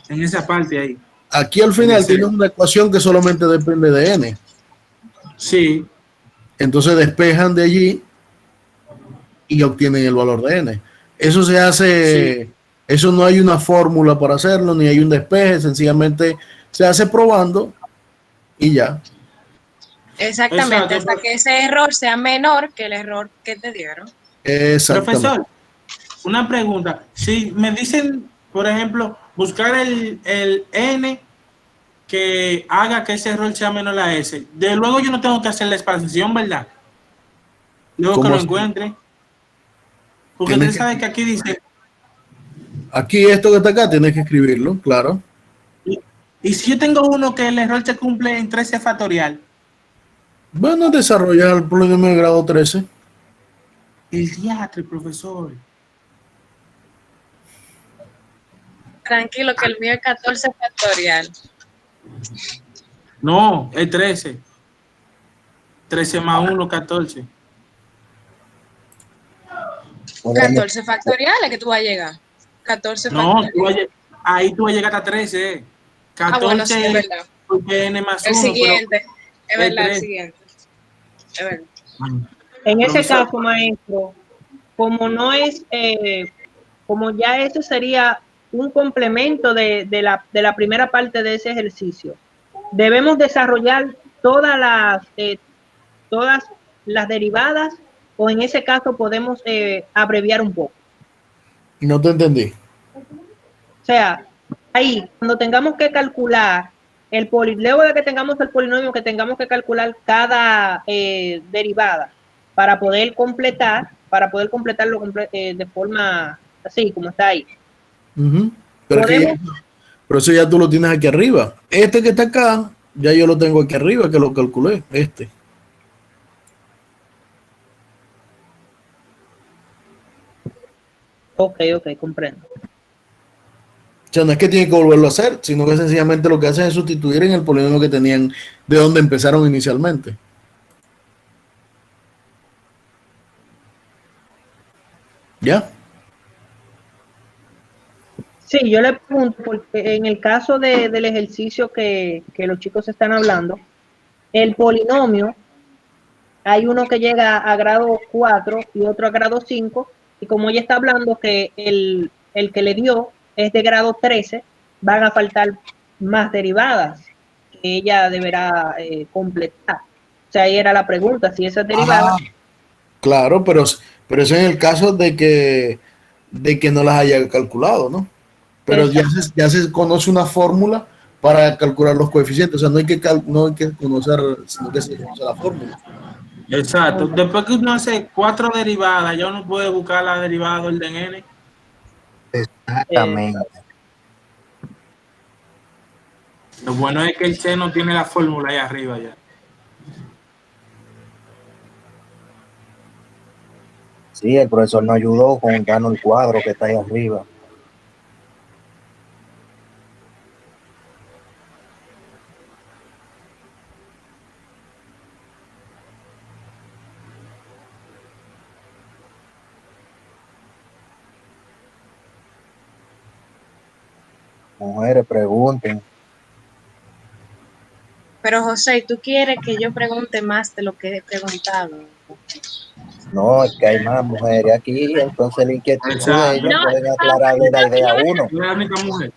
en esa parte ahí. Aquí al final tienes una ecuación que solamente depende de n. Sí. Entonces despejan de allí y obtienen el valor de n. Eso se hace, sí. Eso no hay una fórmula para hacerlo, ni hay un despeje, sencillamente se hace probando y ya. Exactamente, hasta que ese error sea menor que el error que te dieron. Profesor, una pregunta. Si me dicen, por ejemplo, buscar el n que haga que ese error sea menor a s, de luego yo no tengo que hacer la expansión, ¿verdad? Luego que lo encuentre. Porque usted sabe que aquí dice... Aquí esto que está acá tienes que escribirlo, claro. Y si yo tengo uno que el error se cumple en 13 factorial. Bueno, desarrollar el polinomio de grado 13. El diatre, profesor. Tranquilo, que el mío es 14 factorial. No, es 13. 13 más 1, 14. 14 factoriales que tú vas a llegar. 14 factoriales. No, ahí tú vas a llegar hasta 13. 14 bueno, sí, es verdad. Porque n más 1. El siguiente. Es verdad, el siguiente. Es verdad. En ese caso, maestro, como no es, como ya eso sería un complemento de la primera parte de ese ejercicio, debemos desarrollar todas las derivadas, o en ese caso podemos abreviar un poco. No te entendí. O sea, ahí, cuando tengamos que calcular luego de que tengamos el polinomio, que tengamos que calcular cada derivada para poder completarlo de forma así, como está ahí. Pero eso ya tú lo tienes aquí arriba. Este que está acá, ya yo lo tengo aquí arriba, que lo calculé. Ok, comprendo. O sea, no es que tienen que volverlo a hacer, sino que sencillamente lo que hacen es sustituir en el polinomio que tenían de donde empezaron inicialmente. ¿Ya? Sí, yo le pregunto, porque en el caso del ejercicio que los chicos están hablando, el polinomio, hay uno que llega a grado 4 y otro a grado 5, y como ella está hablando que el que le dio es de grado 13, van a faltar más derivadas que ella deberá completar. O sea, ahí era la pregunta, si esas derivadas... Claro, pero eso en el caso de que no las haya calculado, ¿no? Pero ya se conoce una fórmula para calcular los coeficientes, o sea, no hay que conocer, sino que se conoce la fórmula. Exacto. Después que uno hace 4 derivadas, ya uno puede buscar la derivada del orden n. Exactamente. Lo bueno es que el seno tiene la fórmula ahí arriba ya. Sí, el profesor nos ayudó con el cuadro que está ahí arriba. Mujeres, pregunten. Pero José, ¿tú quieres que yo pregunte más de lo que he preguntado? No, es que hay más mujeres aquí, entonces la inquietud de ellos No, pueden aclararle la idea a uno. Yo la única mujer.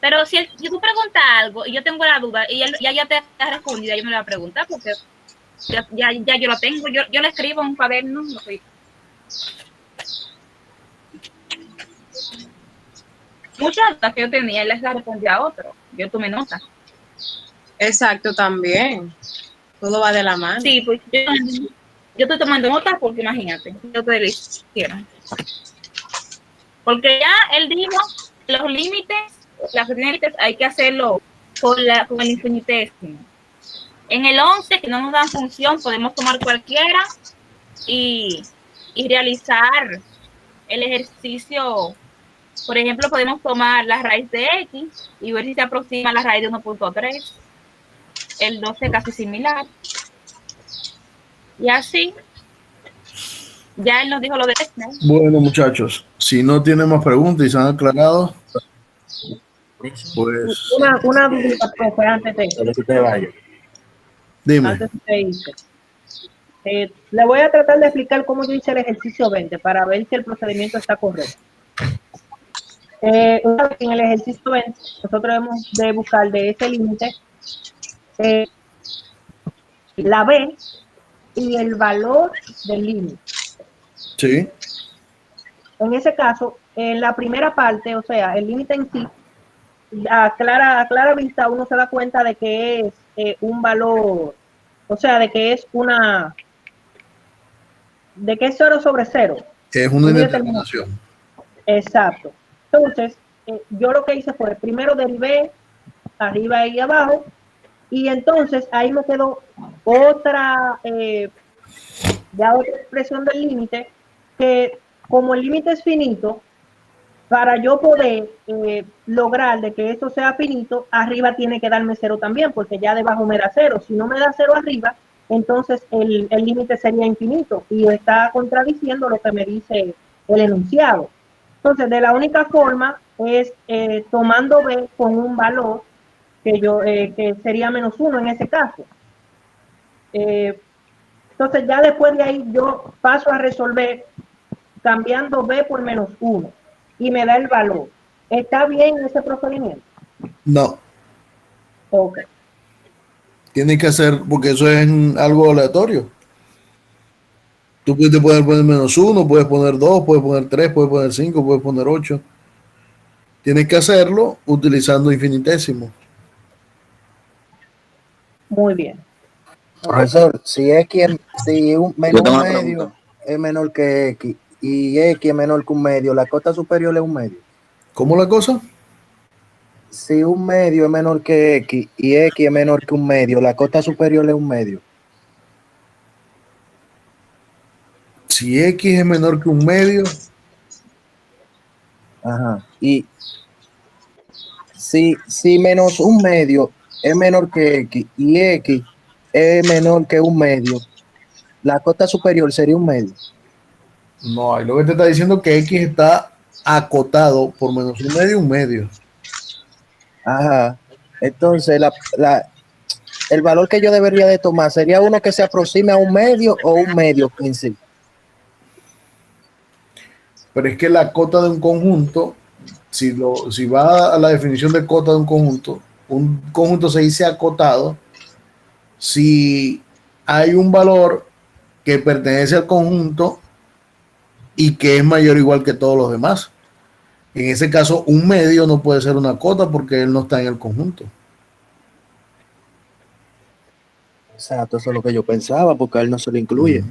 Pero si tú preguntas algo y yo tengo la duda y ya te ha respondido, yo me la voy a preguntar porque ya yo la tengo, yo la escribo en un cuaderno. Muchas dudas que yo tenía, él les la respondía a otro. Yo tomé nota. Exacto, también. Todo va de la mano. Sí, pues yo estoy tomando nota porque imagínate, yo te lo hicieron. Porque ya él dijo los límites, las límites hay que hacerlo con el infinitésimo. En el 11, que no nos dan función, podemos tomar cualquiera y realizar el ejercicio. Por ejemplo, podemos tomar la raíz de x y ver si se aproxima a la raíz de 1.3. El 12 casi similar. Y así, ya él nos dijo lo de este. Bueno, muchachos, si no tienen más preguntas y se han aclarado, pues... Una duda, profe, antes de... Dime. Antes de irse. Le voy a tratar de explicar cómo yo hice el ejercicio 20 para ver si el procedimiento está correcto. Una vez en el ejercicio 20, nosotros debemos de buscar de ese límite la B y el valor del límite. Sí. En ese caso, en la primera parte, o sea, el límite en sí, a clara vista uno se da cuenta de que es un valor, o sea, de que es de que es 0 sobre 0. Es una indeterminación. Exacto. Entonces, yo lo que hice fue, primero derivé arriba y abajo, y entonces ahí me quedó otra expresión del límite, que como el límite es finito, para yo poder lograr de que eso sea finito, arriba tiene que darme 0 también, porque ya debajo me da 0. Si no me da 0 arriba, entonces el límite sería infinito y está contradiciendo lo que me dice el enunciado. Entonces, de la única forma es tomando B con un valor que sería -1 en ese caso. Entonces, ya después de ahí yo paso a resolver cambiando B por -1 y me da el valor. ¿Está bien ese procedimiento? No. Ok. Tiene que hacer, porque eso es algo aleatorio. Tú puedes poner -1, puedes poner 2, puedes poner 3, puedes poner 5, puedes poner 8. Tienes que hacerlo utilizando infinitésimo. Muy bien. Profesor, si un menos un medio es menor que X y X es menor que un medio, la cota superior es un medio. ¿Cómo la cosa? Si un medio es menor que X y X es menor que un medio, la cota superior es un medio. Si X es menor que un medio. Ajá. Y si menos un medio es menor que X y X es menor que un medio, la cota superior sería un medio. No hay. Lo que te está diciendo es que X está acotado por menos un medio. Ajá. Entonces, el valor que yo debería de tomar sería uno que se aproxime a un medio o un medio en sí. Pero es que la cota de un conjunto, si va a la definición de cota de un conjunto se dice acotado si hay un valor que pertenece al conjunto y que es mayor o igual que todos los demás. En ese caso, un medio no puede ser una cota porque él no está en el conjunto. Exacto, eso es lo que yo pensaba, porque a él no se le incluye.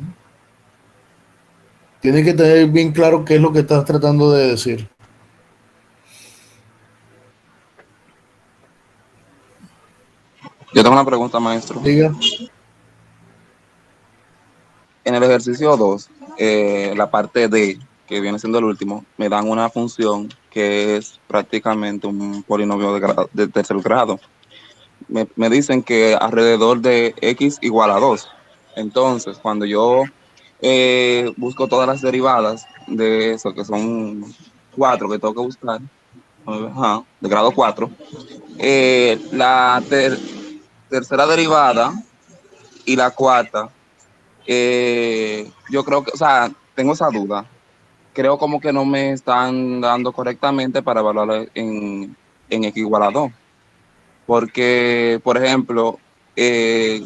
Tienes que tener bien claro qué es lo que estás tratando de decir. Yo tengo una pregunta, maestro. Diga. En el ejercicio 2, la parte D, que viene siendo el último, me dan una función que es prácticamente un polinomio de tercer grado. Me dicen que alrededor de X igual a 2. Entonces, cuando yo busco todas las derivadas de eso, que son 4 que tengo que buscar, de grado 4, la tercera derivada y la cuarta, yo creo que, o sea, tengo esa duda. Creo como que no me están dando correctamente para evaluar en X igual a 2. Porque, por ejemplo,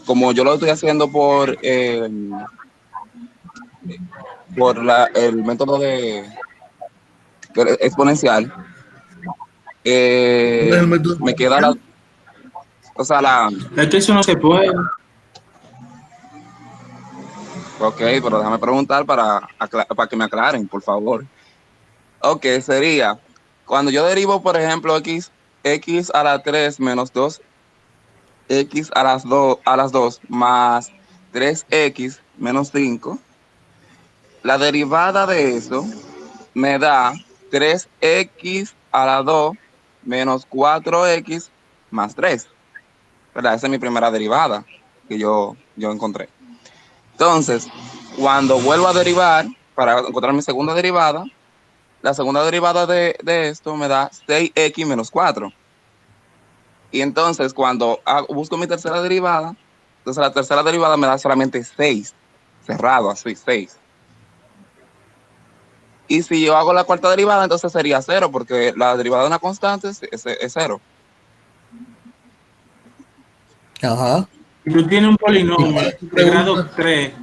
como yo lo estoy haciendo por el método de exponencial, me queda Es que eso no se puede. Ok, pero déjame preguntar para que me aclaren, por favor. Ok, sería, cuando yo derivo, por ejemplo, x a la 3 menos 2, x a las 2 más 3x menos 5, la derivada de eso me da 3x a la 2 menos 4x más 3. ¿Verdad? Esa es mi primera derivada que yo encontré. Entonces, cuando vuelvo a derivar, para encontrar mi segunda derivada, la segunda derivada de esto me da 6x menos 4. Y entonces, cuando busco mi tercera derivada, entonces la tercera derivada me da solamente 6, cerrado así, 6. Y si yo hago la cuarta derivada, entonces sería 0, porque la derivada de una constante es 0. Ajá. Tú tienes un polinomio de grado 3.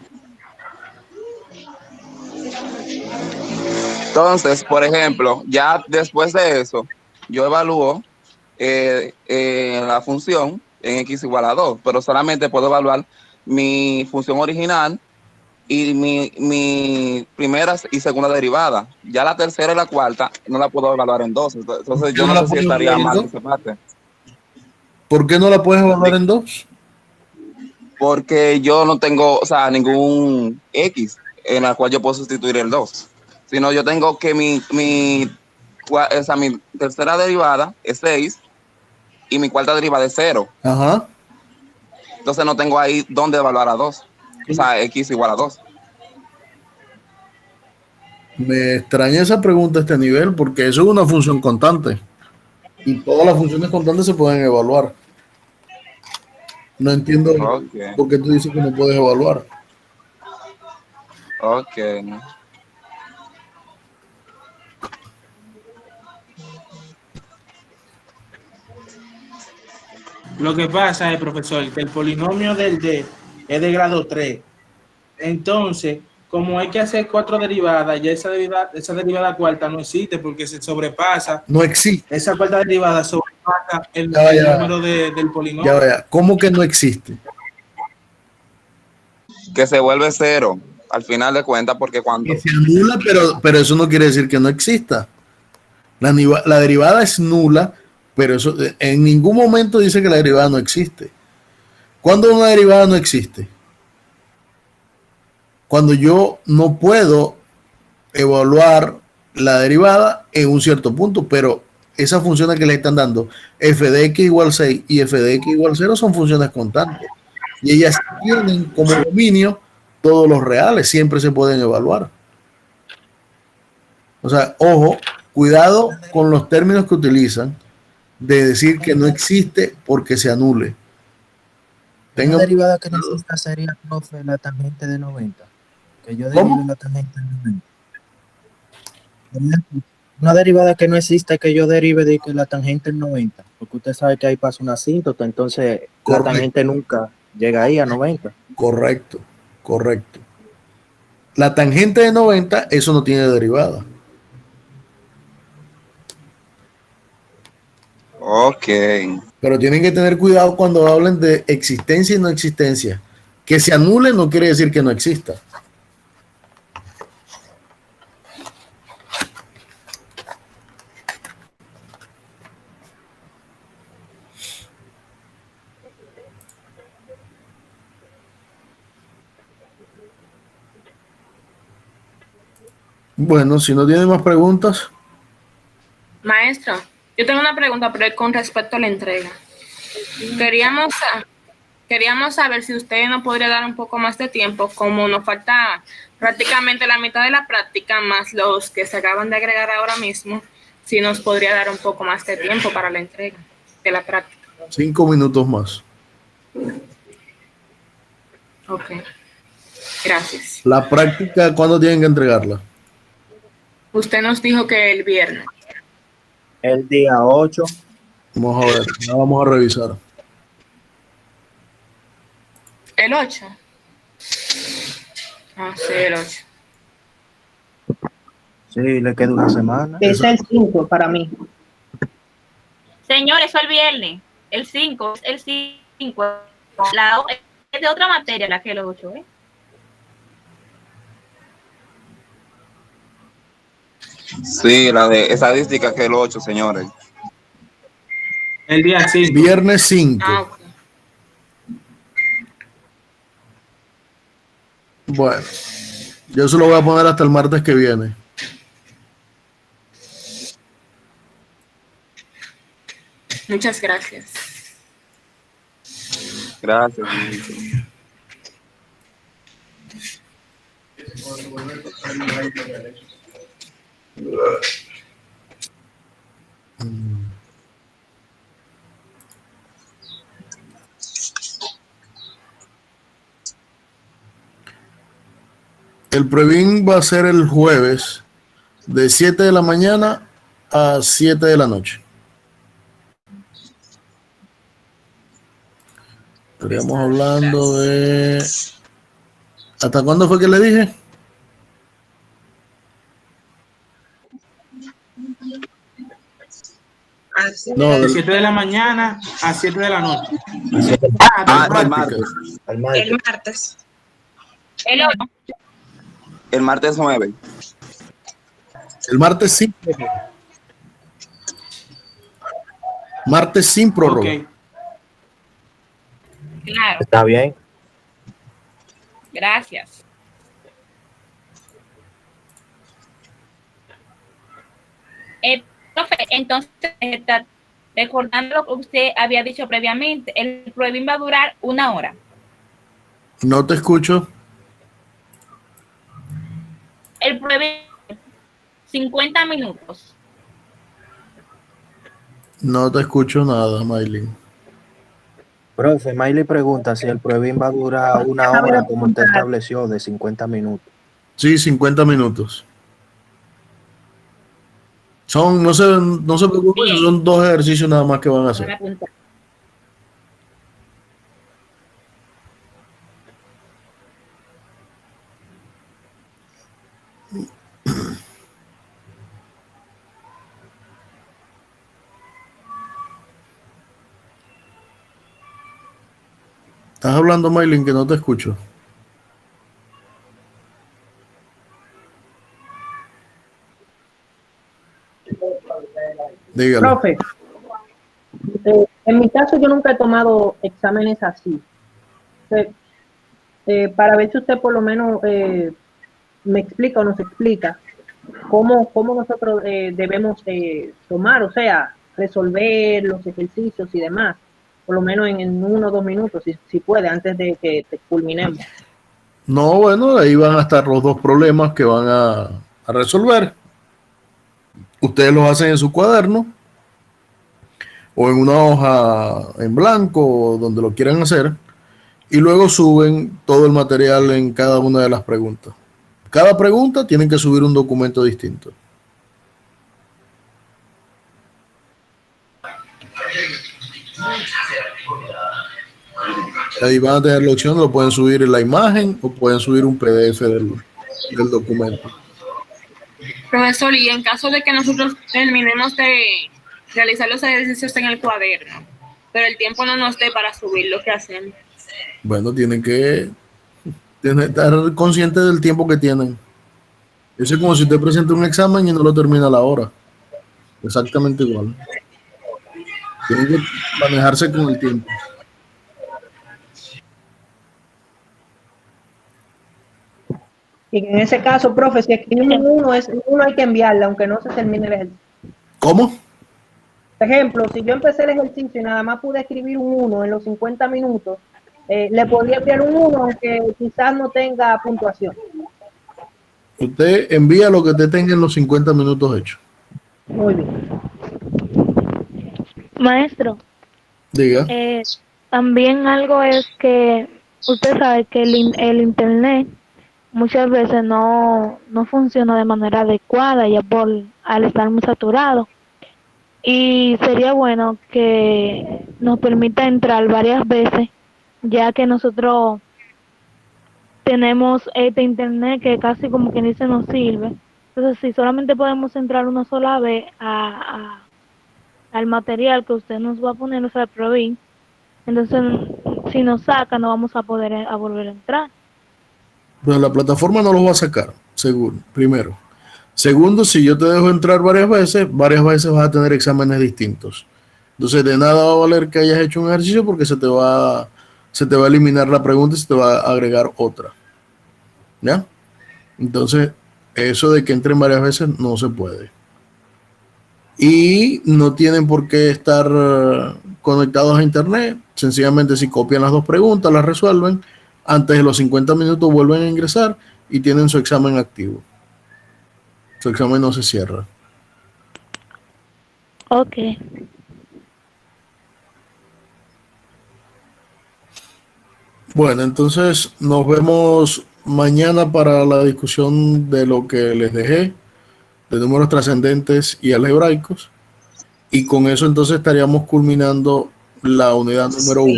Entonces, por ejemplo, ya después de eso, yo evalúo la función en x igual a 2, pero solamente puedo evaluar mi función original y mi primera y segunda derivada. Ya la tercera y la cuarta no la puedo evaluar en 2. Entonces yo no sé si estaría mal esa parte. ¿Por qué no la puedes evaluar en 2? Porque yo no tengo, o sea, ningún x en la cual yo puedo sustituir el 2. Sino yo tengo que mi tercera derivada es 6 y mi cuarta derivada es 0. Ajá. Entonces no tengo ahí dónde evaluar a 2. O sea, x igual a 2. Me extraña esa pregunta a este nivel porque eso es una función constante. Y todas las funciones constantes se pueden evaluar. No entiendo por qué tú dices que no puedes evaluar. Ok. Lo que pasa es, profesor, que el polinomio del D es de grado 3. Entonces, como hay que hacer 4 derivadas, ya esa derivada cuarta no existe porque se sobrepasa. No existe. Esa cuarta derivada sobrepasa el número del polinomio. Ya. ¿Cómo que no existe? Que se vuelve 0 al final de cuentas, porque cuando... Que se anula, pero eso no quiere decir que no exista. La derivada es nula, pero eso en ningún momento dice que la derivada no existe. ¿Cuándo una derivada no existe? Cuando yo no puedo evaluar la derivada en un cierto punto, pero esas funciones que le están dando, f de x igual 6 y f de x igual 0 son funciones constantes. Y ellas tienen como dominio todos los reales, siempre se pueden evaluar. O sea, ojo, cuidado con los términos que utilizan de decir que no existe porque se anule. Una derivada que necesita sería, profe, la tangente de 90. Que yo derive la tangente de 90. Una derivada que no existe que yo derive de que la tangente es 90. Porque usted sabe que ahí pasa una asíntota, entonces la tangente nunca llega ahí a 90. Correcto, correcto. La tangente de 90, eso no tiene derivada. Ok. Pero tienen que tener cuidado cuando hablen de existencia y no existencia. Que se anule no quiere decir que no exista. Bueno, si no tienen más preguntas. Maestro, yo tengo una pregunta, pero es con respecto a la entrega. Queríamos saber si usted nos podría dar un poco más de tiempo, como nos falta prácticamente la mitad de la práctica, más los que se acaban de agregar ahora mismo, si nos podría dar un poco más de tiempo para la entrega de la práctica. 5 minutos más. Ok. Gracias. La práctica, ¿cuándo tienen que entregarla? Usted nos dijo que el viernes. El día 8. Vamos a ver, ya vamos a revisar. ¿El 8? Ah, sí, el 8. Sí, le queda una semana. Es el 5 para mí. Señores, eso el viernes. El 5 es el 5. Es de otra materia la que el 8, ¿eh? Sí, la de estadística que es el 8, señores. El día 5. Viernes 5. Ah, ok. Bueno, yo se lo voy a poner hasta el martes que viene. Muchas gracias. Gracias. El Previn va a ser el jueves de 7 de la mañana a 7 de la noche. Estaríamos hablando de... ¿Hasta cuándo fue que le dije? No, de 7 de la mañana a 7 de la noche. El martes. El martes. El 8. El martes 9. El martes sin prórroga. Martes sin prórroga. Okay. Claro. Está bien. Gracias. Profe, entonces, recordando lo que usted había dicho previamente, el pruebín va a durar 1 hora. No te escucho. El pruebín 50 minutos. No te escucho nada, Maylin. Profe, Miley pregunta si el Previn va a durar 1 hora como usted estableció de 50 minutos. Sí, 50 minutos. Son, no se preocupen, son 2 ejercicios nada más que van a hacer. Estás hablando, Maylin, que no te escucho. Dígalo. Profe, en mi caso yo nunca he tomado exámenes así. Para ver si usted por lo menos me explica o nos explica cómo nosotros debemos tomar, o sea, resolver los ejercicios y demás, por lo menos en 1 o 2 minutos, si puede, antes de que culminemos. No, bueno, ahí van a estar los 2 problemas que van a resolver. Ustedes los hacen en su cuaderno o en una hoja en blanco o donde lo quieran hacer y luego suben todo el material en cada una de las preguntas. Cada pregunta tienen que subir un documento distinto. Ahí van a tener la opción, lo pueden subir en la imagen o pueden subir un PDF del documento. Profesor, y en caso de que nosotros terminemos de realizar los ejercicios en el cuaderno, pero el tiempo no nos dé para subir lo que hacemos. Bueno, tienen que estar conscientes del tiempo que tienen. Eso es como si usted presenta un examen y no lo termina a la hora. Exactamente igual. Tienen que manejarse con el tiempo. Y en ese caso, profe, si escribimos uno hay que enviarla, aunque no se termine el ejercicio. ¿Cómo? Por ejemplo, si yo empecé el ejercicio y nada más pude escribir un 1 en los 50 minutos, le podría enviar un 1 aunque quizás no tenga puntuación. Usted envía lo que usted tenga en los 50 minutos hechos. Muy bien. Maestro, Diga. también algo es que usted sabe que el internet muchas veces no funciona de manera adecuada ya al estar muy saturado. Y sería bueno que nos permita entrar varias veces, ya que nosotros tenemos este internet que casi como quien dice nos sirve. Entonces, si solamente podemos entrar una sola vez al material que usted nos va a poner, o sea, el PROVIN, entonces si nos saca no vamos a poder volver a entrar. Bueno, la plataforma no los va a sacar, seguro, primero. Segundo, si yo te dejo entrar varias veces vas a tener exámenes distintos. Entonces, de nada va a valer que hayas hecho un ejercicio porque se te va a eliminar la pregunta y se te va a agregar otra. ¿Ya? Entonces, eso de que entren varias veces no se puede. Y no tienen por qué estar conectados a internet. Sencillamente, si copian las dos preguntas, las resuelven, antes de los 50 minutos vuelven a ingresar y tienen su examen activo. Su examen no se cierra. Ok. Bueno, entonces nos vemos mañana para la discusión de lo que les dejé, de números trascendentes y algebraicos. Y con eso entonces estaríamos culminando la unidad número 1.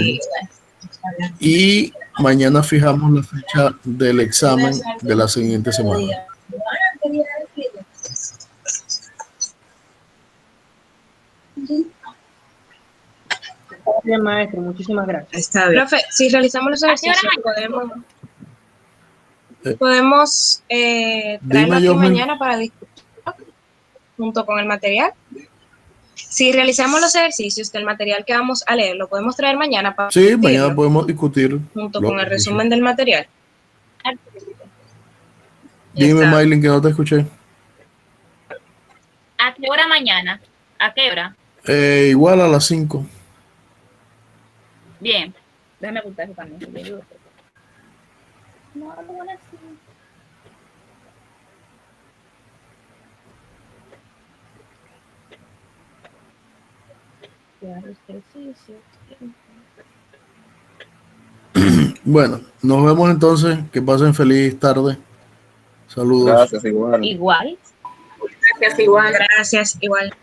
Y mañana fijamos la fecha del examen de la siguiente semana. Bien, maestro, muchísimas gracias. Está bien. Profe, si realizamos los ejercicios, podemos traerlo aquí mañana para discutir junto con el material. Si realizamos los ejercicios del material que vamos a leer, lo podemos traer mañana para sí, mañana podemos discutir junto con el resumen del material. Dime, Maylin, que no te escuché. ¿A qué hora mañana? ¿A qué hora? Igual a las 5. Bien, déjame apuntar eso también. No, no van a decir. Bueno, nos vemos entonces. Que pasen feliz tarde. Saludos. Gracias, igual. Igual. Gracias, igual. Gracias, igual.